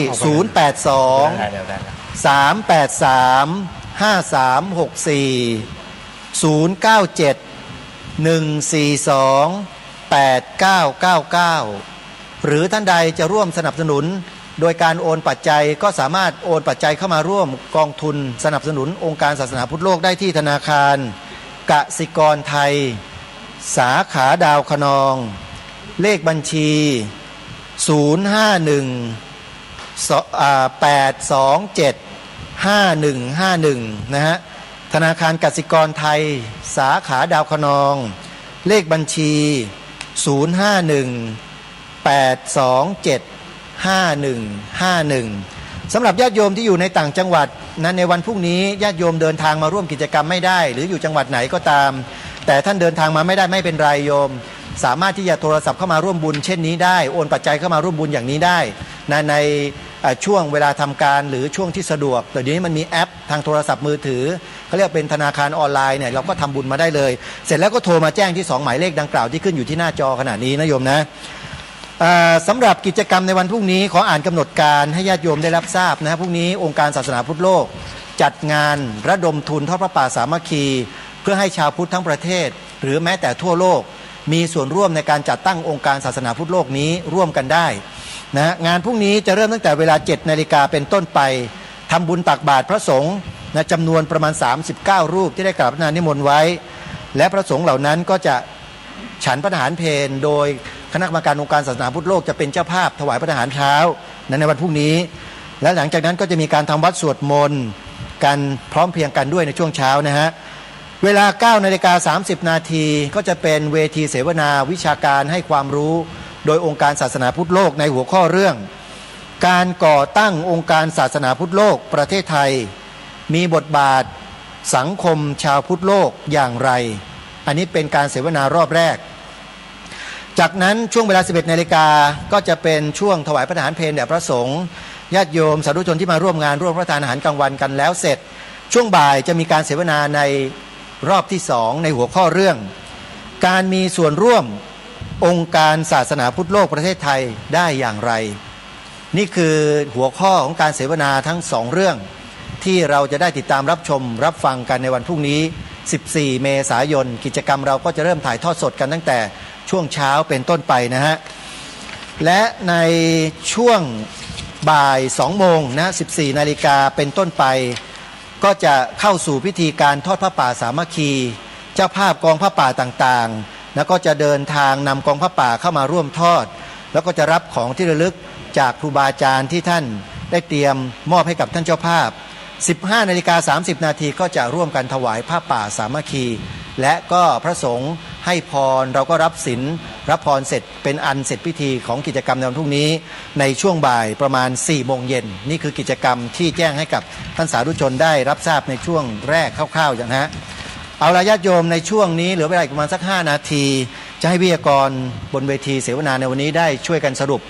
[SPEAKER 4] 082-383-5364-097-142-8999 หรือท่านใดจะร่วมสนับสนุนโดยการโอนปัจจัยก็สามารถโอนปัจจัยเข้ามาร่วมกองทุนสนับสนุนองค์การศาสนาพุทธโลกได้ที่ธนาคารกสิกรไทย สาขาดาวคะนอง เลขบัญชี 051-827-5151 นะฮะธนาคารกสิกรไทย สาขาดาวคะนอง เลขบัญชี 051-827-5151 สำหรับญาติโยมที่อยู่ในต่างจังหวัดนั้นในวันพรุ่งนี้ญาติโยมเดินทางมาร่วมกิจกรรมไม่ได้ หรืออยู่จังหวัดไหนก็ตาม แต่ท่านเดินทางมาไม่ได้ไม่เป็นไรโยม สามารถที่จะโทรศัพท์เข้ามาร่วมบุญเช่นนี้ได้โอนปัจจัยเข้ามาร่วมบุญอย่างนี้ได้ในช่วงเวลาทำการหรือช่วงที่สะดวกแต่เดี๋ยวนี้มันมีแอปทางโทรศัพท์มือถือเขาเรียกเป็นธนาคารออนไลน์เนี่ยเราก็ทำบุญมาได้เลย เสร็จแล้วก็โทรมาแจ้งที่2หมายเลขดังกล่าวที่ขึ้นอยู่ที่หน้าจอขณะนี้นะโยมนะสำหรับกิจกรรมในวันพรุ่งนี้ขออ่านกำหนดการให้ญาติโยมได้รับทราบนะพรุ่งนี้องค์การศาสนาพุทธโลกจัดงานระดมทุนทอดพระป่าสามัคคีเพื่อให้ชาวพุทธทั้งประเทศหรือแม้แต่ทั่วโลกมีส่วนร่วมในการจัดตั้งองค์การศาสนาพุทธโลกนี้ร่วมกันได้นะงานพรุ่งนี้จะเริ่มตั้งแต่เวลา 7 นาฬิกาเป็นต้นไปทำบุญตักบาตรพระสงฆ์นะจำนวนประมาณ39รูปที่ได้กราบพระนามนิมนต์ไว้ และพระสงฆ์เหล่านั้นก็จะฉันพระทหารเพลโดยคณะกรรมการองค์การศาสนาพุทธโลกจะเป็นเจ้าภาพถวายพระทหารเช้าในวันพรุ่งนี้และหลังจากนั้นก็จะมีการทำวัดสวดมนต์กันพร้อมเพรียงกันด้วยในช่วงเช้านะฮะเวลา 9:30 นาทีก็จะเป็นเวทีเสวนาวิชาการให้ความรู้โดยองค์การศาสนาพุทธโลกในหัวข้อเรื่องการก่อตั้งองค์การศาสนาพุทธโลกประเทศไทยมีบทบาทสังคมชาวพุทธโลกอย่างไรอันนี้เป็นการเสวนา รอบแรก จากนั้นช่วงเวลา 11 นาฬิกาก็จะเป็นช่วงถวายพระทหารเพลแด่พระสงฆ์ญาติโยมสาธุชนที่มาร่วมงานร่วมพระทานอาหารกลางวันกันแล้วเสร็จช่วงบ่ายจะมีการเสวนาในรอบที่2ในหัวข้อเรื่องการมีส่วนร่วมองค์การศาสนาพุทธโลกประเทศไทยได้อย่างไรนี่คือหัวข้อของการเสวนาทั้ง2เรื่องที่เราจะได้ติดตามรับชมรับฟังกันในวันพรุ่งนี้14 เมษายนกิจกรรมเราก็จะเริ่มถ่ายทอดสดกันตั้งแต่ช่วงเช้าเป็นต้นไปนะฮะและในช่วงบ่าย2 โมงนะ14 นาฬิกาเป็นต้นไปก็จะเข้าสู่พิธีการทอดผ้าป่าสามัคคีเจ้าภาพกองผ้าป่าต่างๆแล้วก็จะเดินทางนำกองผ้าป่าเข้ามาร่วมทอดแล้วก็จะรับของที่ระลึกจากครูบาอาจารย์ที่ท่านได้เตรียมมอบให้กับท่านเจ้าภาพ15 นาฬิกา 30 นาทีก็จะร่วมกันถวายผ้าป่าสามัคคีและก็พระสงฆ์ให้พรเราก็รับศีลรับพรเสร็จเป็นอันเสร็จพิธีของกิจกรรมในวันพรุ่งนี้ในช่วงบ่ายประมาณ 4 โมงเย็นนี่คือกิจกรรมที่แจ้งให้กับท่านสาธุชนได้รับทราบในช่วงแรกคร่าวๆอย่างนะฮะเอาละญาติโยมในช่วงนี้เหลือเวลาประมาณสัก5 นาทีจะให้วิทยากรบนเวทีเสวนาในวันนี้ได้ช่วยกันสรุป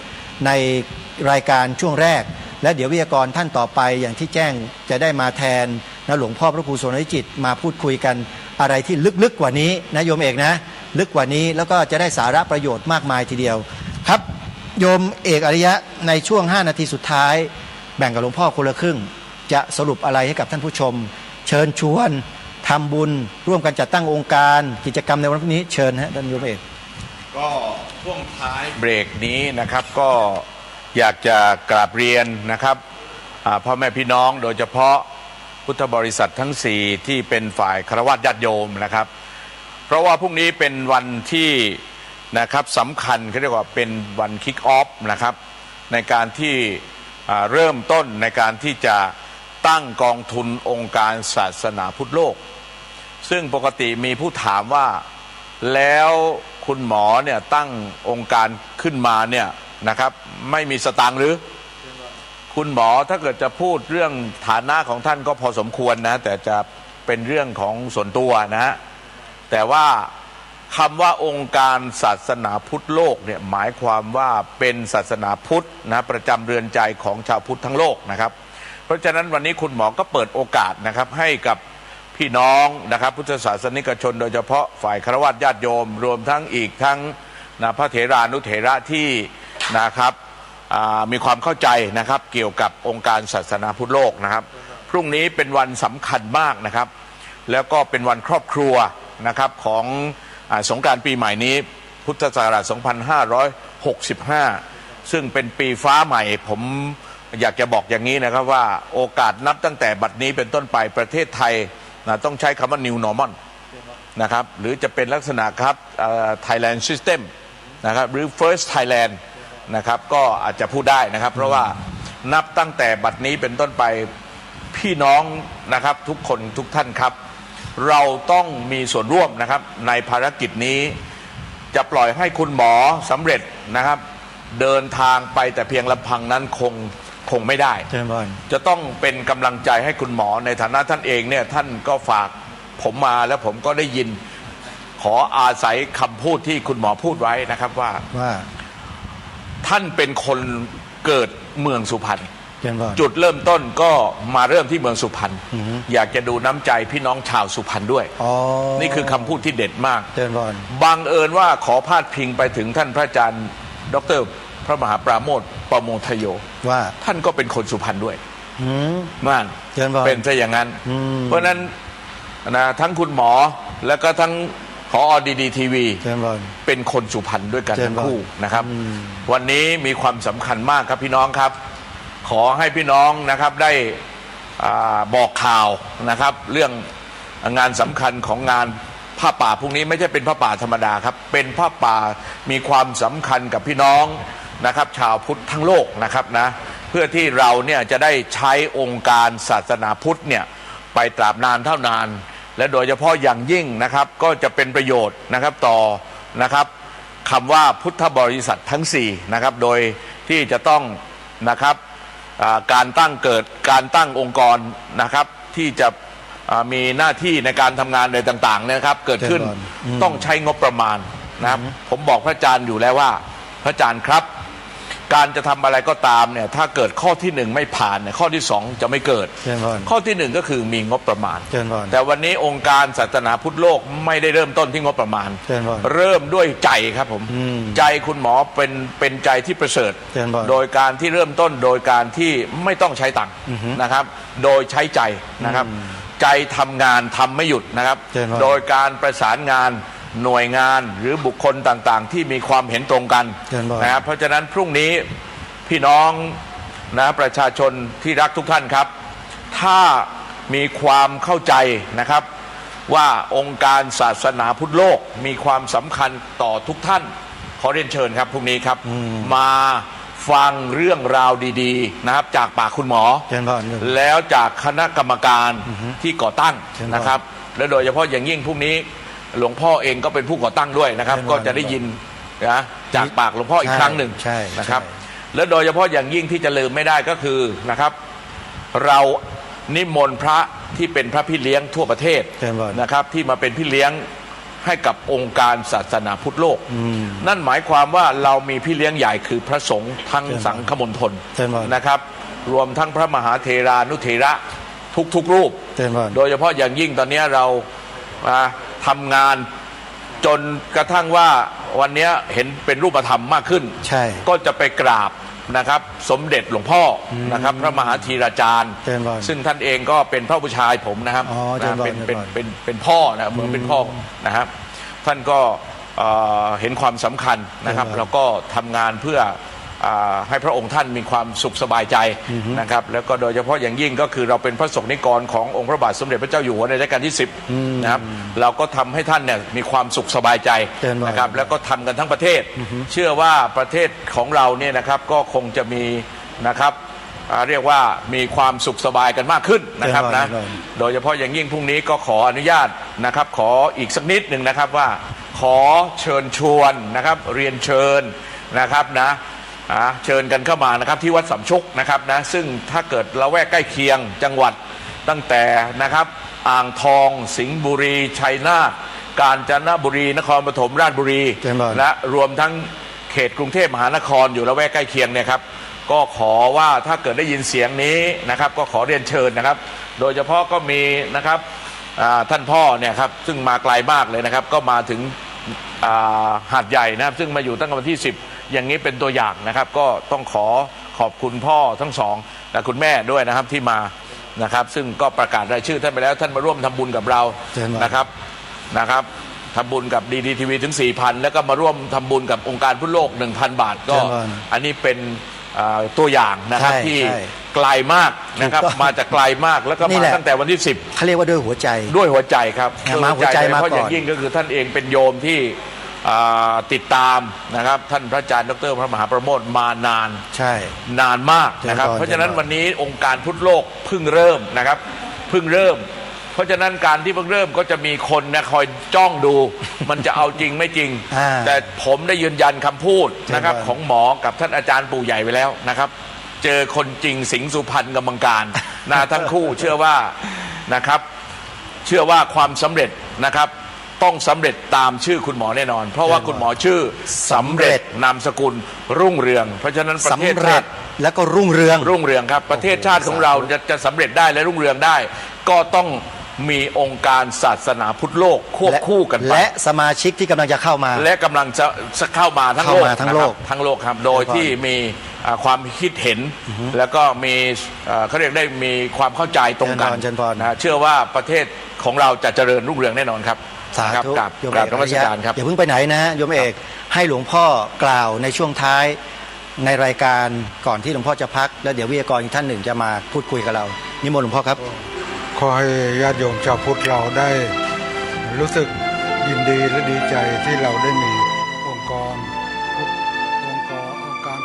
[SPEAKER 4] ในรายการช่วงแรกและเดี๋ยววิทยากรท่านต่อไปอย่างที่แจ้งจะได้มาแทนนะหลวงพ่อพระครูโสนจิตมาพูดคุยกันอะไรที่ลึกๆกว่านี้นะโยมเอกนะลึกกว่านี้แล้วก็จะได้สาระประโยชน์มากมายทีเดียวครับโยมเอกอริยะในช่วง5 นาทีสุดท้ายแบ่งกับหลวงพ่อคนละครึ่งจะสรุปอะไรให้กับท่านผู้ชมเชิญชวนทำบุญร่วมกันจัดตั้งองค์การกิจกรรมในวันพรุ่งนี้เชิญฮะท่านโยมเอก
[SPEAKER 5] ก็ช่วงท้ายเบรกนี้นะครับก็อยากจะกราบเรียนนะครับพ่อแม่พี่น้องโดยเฉพาะพุทธบริษัททั้ง4ที่เป็นฝ่ายฆราวาสญาติโยมนะครับเพราะว่าพรุ่งนี้เป็นวันที่นะครับสำคัญเขาเรียกว่าเป็นวันคิกออฟนะครับในการที่เริ่มต้นในการที่จะตั้งกองทุนองค์การศาสนาพุทธโลกซึ่งปกติมีผู้ถามว่าแล้วคุณหมอเนี่ยตั้งองค์การขึ้นมาเนี่ยนะครับไม่มีสตางค์หรือคุณหมอถ้าเกิดจะพูดเรื่องฐานะของท่านก็พอสมควรนะแต่จะเป็นเรื่องของส่วนตัวนะฮะแต่ว่าคำว่าองค์การศาสนาพุทธโลกเนี่ยหมายความว่าเป็นศาสนาพุทธนะประจำเรือนใจของชาวพุทธทั้งโลกนะครับเพราะฉะนั้นวันนี้คุณหมอก็เปิดโอกาสนะครับให้กับพี่น้องนะครับพุทธศาสนิกชนโดยเฉพาะฝ่ายฆราวาสญาติโยมรวมทั้งอีกทั้งนะพระเถรานุเถระที่นะครับมีความเข้าใจนะครับเกี่ยวกับองค์การศาสนาพุทธโลกนะครับพรุ่งนี้เป็นวันสำคัญมากนะครับแล้วก็เป็นวันครอบครัวนะครับของสงกรานต์ปีใหม่นี้พุทธศักราช 2565 ซึ่งเป็นปีฟ้าใหม่ผมอยากจะบอกอย่างนี้นะครับว่าโอกาสนับตั้งแต่บัดนี้เป็นต้นไปประเทศไทยนะต้องใช้คำว่า New Normal นะครับหรือจะเป็นลักษณะครับ Thailand System นะครับหรือ First Thailand นะครับก็อาจจะพูดได้นะครับเพราะว่านับตั้งแต่บัดนี้เป็นต้นไปพี่น้องนะครับทุกคนทุกท่านครับเราต้องมีส่วนร่วมนะครับในภารกิจนี้จะปล่อยให้คุณหมอสำเร็จนะครับเดินทางไปแต่เพียงลำพังนั้นคงไม่ได้จะต้องเป็นกำลังใจให้คุณหมอในฐานะท่านเองเนี่ยท่านก็ฝากผมมาแล้วผมก็ได้ยินขออาศัยคำพูดที่คุณหมอพูดไว้นะครับว่าท่านเป็นคนเกิดเมืองสุพรรณจุดเริ่มต้นก็มาเริ่มที่เมืองสุพรรณอยากจะดูน้ำใจพี่น้องชาวสุพรรณด้วยนี่คือคำพูดที่เด็ดมากบังเอิญว่าขอพาดพิงไปถึงท่านพระอาจารย์ดร.พระมหาปราโมทย์ปโมทโยว่าท่านก็เป็นคนสุพรรณด้วยนั่นเป็นซะอย่างนั้นเพราะนั้นนะทั้งคุณหมอแล้วก็ทั้งผอ.ดีทีวีเป็นคนสุพรรณด้วยกันทั้งคู่นะครับวันนี้มีความสำคัญมากครับพี่น้องครับขอให้พี่น้องนะครับได้บอกข่าวนะครับเรื่องงานสำคัญของงานผ้าป่าพรุ่งนี้ไม่ใช่เป็นผ้าป่าธรรมดาครับเป็นผ้าป่ามีความสำคัญกับพี่น้องนะครับชาวพุทธทั้งโลกนะครับนะเพื่อที่เราเนี่ยจะได้ใช้องค์การศาสนาพุทธเนี่ยไปตราบนานเท่านานและโดยเฉพาะอย่างยิ่งนะครับก็จะเป็นประโยชน์นะครับต่อนะครับคำว่าพุทธบริษัททั้ง4นะครับโดยที่จะต้องนะครับการตั้งองค์กรนะครับที่จะมีหน้าที่ในการทำงานอะไรต่างๆนะครับเกิดขึ้นต้องใช้งบประมาณ นะครับผมบอกพระอาจารย์อยู่แล้วว่าพระอาจารย์ครับ การจะทำอะไรก็ตามเนี่ยถ้าเกิดข้อที่ 1ไม่ผ่านเนี่ยข้อที่ 2จะไม่เกิด
[SPEAKER 4] เชิญพร
[SPEAKER 5] ข้อที่ 1ก็คือมีงบประมาณ
[SPEAKER 4] เชิญพร
[SPEAKER 5] แต่วันนี้องค์การศาสนาพุทธโลกไม่ได้เริ่มต้นที่งบประมาณ
[SPEAKER 4] เชิญพร
[SPEAKER 5] เริ่มด้วยใจครับผม
[SPEAKER 4] อืม
[SPEAKER 5] ใจคุณหมอเป็นใจที่ประเสริฐ
[SPEAKER 4] เชิญพร
[SPEAKER 5] โดยการที่เริ่มต้นโดยการที่ไม่ต้องใช้ตังค์
[SPEAKER 4] อือฮึ
[SPEAKER 5] นะครับ โดยใช้ใจนะครับ ใจทำงานทำไม่หยุดนะครับ
[SPEAKER 4] เชิญพร
[SPEAKER 5] โดยการประสานงานหน่วยงานหรือบุคคลต่างๆ ที่มีความเห็นตรงกัน
[SPEAKER 4] เชิญพร
[SPEAKER 5] นะครับเพราะฉะนั้นพรุ่งนี้พี่น้องนะประชาชนที่รักทุกท่านครับ ถ้ามีความเข้าใจนะครับ ว่าองค์การศาสนาพุทธโลกมีความสำคัญต่อทุกท่าน ขอเรียนเชิญครับพรุ่งนี้ครับ มาฟังเรื่องราวดีๆนะครับจากปากคุณหมอ
[SPEAKER 4] เชิญพร
[SPEAKER 5] แล้วจากคณะกรรมการที่ก่อตั้ง
[SPEAKER 4] เชิญพร
[SPEAKER 5] นะครับ และโดยเฉพาะอย่างยิ่งพรุ่งนี้หลวงพ่อเองก็เป็นผู้ก่อตั้งด้วยนะครับ
[SPEAKER 4] เชิญพร
[SPEAKER 5] ก็จะได้ยินนะจากปากหลวงพ่ออีกครั้งหนึ่ง
[SPEAKER 4] ใช่
[SPEAKER 5] นะครับ
[SPEAKER 4] ใช่
[SPEAKER 5] และโดยเฉพาะอย่างยิ่งที่จะลืมไม่ได้ก็คือนะครับ เรานิมนต์พระที่เป็นพระพี่เลี้ยงทั่วประเทศ
[SPEAKER 4] เชิญพร
[SPEAKER 5] นะครับ ที่มาเป็นพี่เลี้ยงให้กับองค์การศาสนาพุทธโลก นั่นหมายความว่าเรามีพี่เลี้ยงใหญ่คือพระสงฆ์ทั้ง
[SPEAKER 4] เชิญพร
[SPEAKER 5] สังฆมณฑล
[SPEAKER 4] เชิญพร
[SPEAKER 5] นะครับ รวมทั้งพระมหาเถรานุเถระทุกรูป
[SPEAKER 4] เชิญพร
[SPEAKER 5] โดยเฉพาะอย่างยิ่งตอนนี้เราทำงานจนกระทั่งว่าวันนี้เห็นเป็นรูปธรรมมากขึ้น
[SPEAKER 4] ใช่
[SPEAKER 5] ก็จะไปกราบนะครับ สมเด็จหลวงพ่อนะครับ พระมหาธีราจารย์
[SPEAKER 4] เชิญพร
[SPEAKER 5] ซึ่งท่านเองก็เป็นพระผู้ชายผมนะครับ
[SPEAKER 4] อ๋อเชิญพร
[SPEAKER 5] เป็น
[SPEAKER 4] เชิญพร
[SPEAKER 5] เป็นพ่อนะเหมือนเป็นพ่อนะครับ ท่านก็เห็นความสำคัญนะครับ
[SPEAKER 4] เชิญพร
[SPEAKER 5] แล้วก็ทำงานเพื่อให้พระองค์ท่านมีความสุขสบายใจนะครับ แล้วก็โดยเฉพาะอย่างยิ่งก็คือเราเป็นพระสงฆ์นิกรขององค์พระบาทสมเด็จพระเจ้าอยู่หัวในรัชกาลที่ 10นะครับเราก็ทำให้ท่านเนี่ยมีความสุขสบายใจ
[SPEAKER 4] เชิญพร
[SPEAKER 5] นะครับ แล้วก็ทำกันทั้งประเทศ เชื่อว่าประเทศของเราเนี่ยนะครับก็คงจะมีนะครับเรียกว่ามีความสุขสบายกันมากขึ้นนะครับนะ
[SPEAKER 4] เชิญพร
[SPEAKER 5] โดยเฉพาะอย่างยิ่งพรุ่งนี้ก็ขออนุญาตนะครับ ขออีกสักนิดหนึ่งนะครับว่าขอเชิญชวนนะครับเรียนเชิญนะครับนะเชิญกันเข้ามานะครับที่วัดสำชุกนะครับนะซึ่งถ้าเกิดละแวกใกล้เคียงจังหวัดตั้งแต่นะครับอ่างทองสิงห์บุรีชัยนาทกาญจนบุรีนครปฐมราชบุรี
[SPEAKER 4] เชิญพร
[SPEAKER 5] และรวมทั้งเขตกรุงเทพมหานครอยู่ละแวกใกล้เคียงเนี่ยครับก็ขอว่าถ้าเกิดได้ยินเสียงนี้นะครับก็ขอเรียนเชิญนะครับ โดยเฉพาะก็มีนะครับท่านพ่อเนี่ยครับซึ่งมาไกลมากเลยนะครับก็มาถึงหาดใหญ่นะครับซึ่งมาอยู่ตั้งแต่วันที่ 10 อย่างนี้เป็นตัวอย่างนะครับ ก็ต้องขอบคุณพ่อทั้งสองและคุณแม่ด้วยนะครับที่มานะครับ ซึ่งก็ประกาศรายชื่อท่านไปแล้วท่านมาร่วมทำบุญกับเรา
[SPEAKER 4] เชิญมา
[SPEAKER 5] นะครับทำบุญกับดีดีทีวีถึง 4,000 แล้วก็มาร่วมทำบุญกับองค์การพุทธโลก 1,000 บาทก็
[SPEAKER 4] เชิญมา
[SPEAKER 5] อันนี้เป็นตัวอย่างนะครับ
[SPEAKER 4] ใช่
[SPEAKER 5] ที่
[SPEAKER 4] ใช่
[SPEAKER 5] ไกลมากนะครับ
[SPEAKER 4] ถูกต้อง
[SPEAKER 5] มาจากไกลมากแล้วก็
[SPEAKER 4] นี่
[SPEAKER 5] มา
[SPEAKER 4] แหละ
[SPEAKER 5] ตั้งแต่วันที่
[SPEAKER 4] เขาเรียกว่าด้วยหัวใจ
[SPEAKER 5] 10 ด้วยหัวใจครับ
[SPEAKER 4] มาหัวใจ
[SPEAKER 5] โดย
[SPEAKER 4] มา
[SPEAKER 5] เฉพาะ
[SPEAKER 4] ก่อน
[SPEAKER 5] อย่างยิ่งก็คือท่านเองเป็นโยมที่ติดตามนะครับท่านพระอาจารย์ดรพระมหาประโมทมานาน
[SPEAKER 4] ใช่
[SPEAKER 5] นานมากนะครับ
[SPEAKER 4] เชิญก่อน
[SPEAKER 5] เพราะฉะนั้น
[SPEAKER 4] เชิญก่อน
[SPEAKER 5] วันนี้องค์การพุทธโลกเพิ่งเริ่มนะครับเพิ่งเริ่ม เพราะฉะนั้นการที่เพิ่งเริ่มก็จะมีคนนะคอยจ้องดู มันจะเอาจริงไม่จริง
[SPEAKER 4] อ่า
[SPEAKER 5] แต่ผมได้ยืนยันคำพูดนะครับ
[SPEAKER 4] เชิญก่อน
[SPEAKER 5] ของหมอกับท่านอาจารย์ปู่ใหญ่ไว้แล้วนะครับ เจอคนจริงสิงห์สุพรรณกำมังการนะทั้งคู่เชื่อว่านะครับ เชื่อว่าความสำเร็จนะครับต้องสำเร็จตามชื่อคุณหมอแน่นอน เพราะว่าคุณหมอชื่อสำเร็จนามสกุลรุ่งเรือง เพราะฉะนั้นประเทศ
[SPEAKER 4] สำเร็
[SPEAKER 5] ชา
[SPEAKER 4] จ
[SPEAKER 5] ติ
[SPEAKER 4] แล้วก็รุ่งเรือง
[SPEAKER 5] รุ่งเรืองครับประเทศชาติของเราจะสำเร็จได้และรุ่งเรืองได้ ก็ต้องมีองค์การศาสนาพุทธโลกควบคู่กันไป
[SPEAKER 4] และสมาชิกที่กำลังจะเข้ามา
[SPEAKER 5] และกำลังจะเข้ามาทั้งโลก
[SPEAKER 4] เข้ามาทั้งโลก
[SPEAKER 5] นะครับทั้งโลกครับโดยที่มีความคิดเห็น แล้วก็มีเขาเรียกได้มีความเข้าใจตรงกัน
[SPEAKER 4] เชิญพร
[SPEAKER 5] นะเชื่อว่าประเทศของเราจะเจริญรุ่งเรืองแน่นอนครับ
[SPEAKER 4] สา
[SPEAKER 5] ครับ
[SPEAKER 4] ธุ
[SPEAKER 5] กราบ
[SPEAKER 4] โยม
[SPEAKER 5] กราบ
[SPEAKER 4] เอก
[SPEAKER 5] นมัสการครับ
[SPEAKER 4] อย่าเพิ่งไปไหนนะโยมเอกให้หลวงพ่อกล่าวในช่วงท้ายในรายการก่อนที่หลวงพ่อจะพัก แล้วเดี๋ยววิทยากรอีกท่านหนึ่งจะมาพูดคุยกับเรานิมนต์หลวงพ่อครับ
[SPEAKER 6] ขอให้ญาติโยมชาวพุทธเราได้รู้สึกยินดีและดีใจที่เราได้มีองค์การ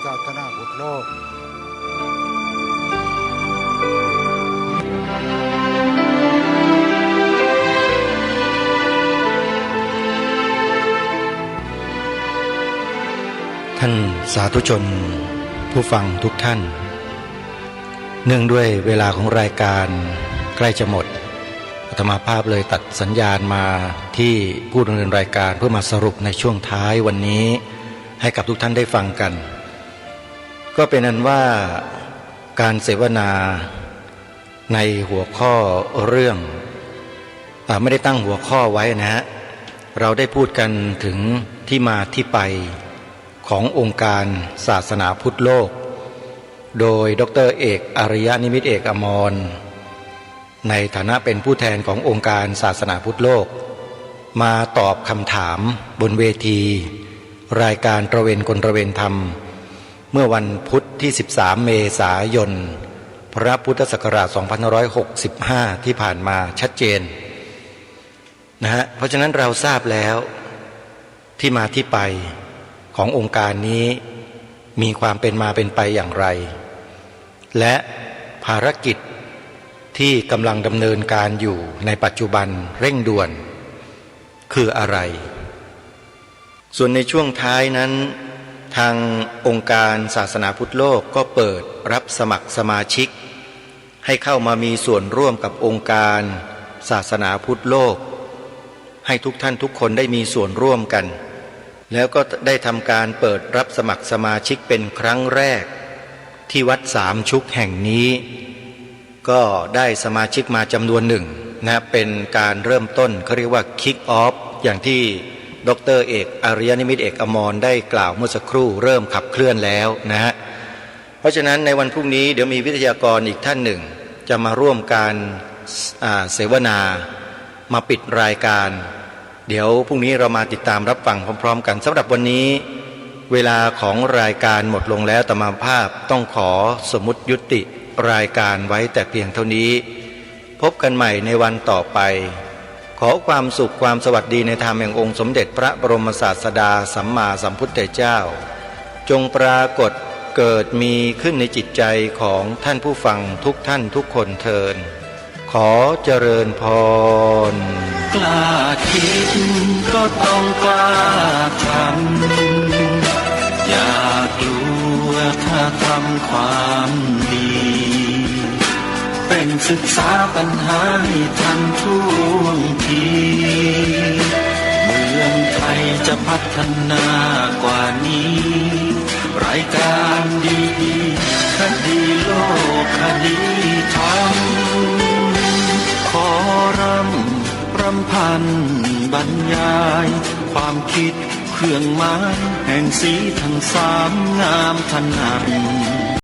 [SPEAKER 6] ศาสนาพุทธโลก
[SPEAKER 4] ท่านสาธุชนผู้ฟังทุกท่าน เนื่องด้วยเวลาของรายการใกล้จะหมด อาตมาภาพเลยตัดสัญญาณมาที่ผู้ดำเนินรายการเพื่อมาสรุปในช่วงท้ายวันนี้ให้กับทุกท่านได้ฟังกัน ก็เป็นอันว่าการเสวนาในหัวข้อเรื่องไม่ได้ตั้งหัวข้อไว้นะฮะเราได้พูดกันถึงที่มาที่ไปขององค์การศาสนาพุทธโลกโดยดร.เอกอริยนิมิตเอกอมรในฐานะเป็นผู้แทนขององค์การศาสนาพุทธโลกมาตอบคำถามบนเวทีรายการตระเวนคนตระเวนธรรมเมื่อวันพุธที่13เมษายนพระพุทธศักราช2565ที่ผ่านมาชัดเจนนะฮะเพราะฉะนั้นเราทราบแล้วที่มาที่ไปขององค์การนี้มีความเป็นมาเป็นไปอย่างไรและภารกิจที่กำลังดำเนินการอยู่ในปัจจุบันเร่งด่วนคืออะไรส่วนในช่วงท้ายนั้นทางองค์การศาสนาพุทธโลกก็เปิดรับสมัครสมาชิกให้เข้ามามีส่วนร่วมกับองค์การศาสนาพุทธโลกให้ทุกท่านทุกคนได้มีส่วนร่วมกันแล้วก็ได้ทำการเปิดรับสมัครสมาชิกเป็นครั้งแรกที่วัดสามชุกแห่งนี้ก็ได้สมาชิกมาจำนวนหนึ่งนะเป็นการเริ่มต้นเขาเรียกว่าคิกออฟอย่างที่ดร.เอกอริยนิมิตเอกอมรได้กล่าวเมื่อสักครู่เริ่มขับเคลื่อนแล้วนะฮะเพราะฉะนั้นในวันพรุ่งนี้เดี๋ยวมีวิทยากรอีกท่านหนึ่งจะมาร่วมการเสวนามาปิดรายการเดี๋ยวพรุ่งนี้เรามาติดตามรับฟังพร้อมๆกันสำหรับวันนี้เวลาของรายการหมดลงแล้วอาตมาภาพต้องขอสมมุติยุติรายการไว้แต่เพียงเท่านี้พบกันใหม่ในวันต่อไปขอความสุขความสวัสดีในธรรมแห่งองค์สมเด็จพระบรมศาสดาสัมมาสัมพุทธเจ้าจงปรากฏเกิดมีขึ้นในจิตใจของท่านผู้ฟังทุกท่านทุกคนเทินขอเจริญพร
[SPEAKER 2] กล้าคิดก็ต้องกล้าทำอย่ากลัวถ้าทำความดีเป็นศึกษาปัญหาให้ทันท่วงทีเมืองไทยจะพัฒนากว่านี้รายการดีคดีโลกคดีธรรมขอรำพันบรรยายความคิดเครื่องหมายแห่งสีทั้งสามงามถนัด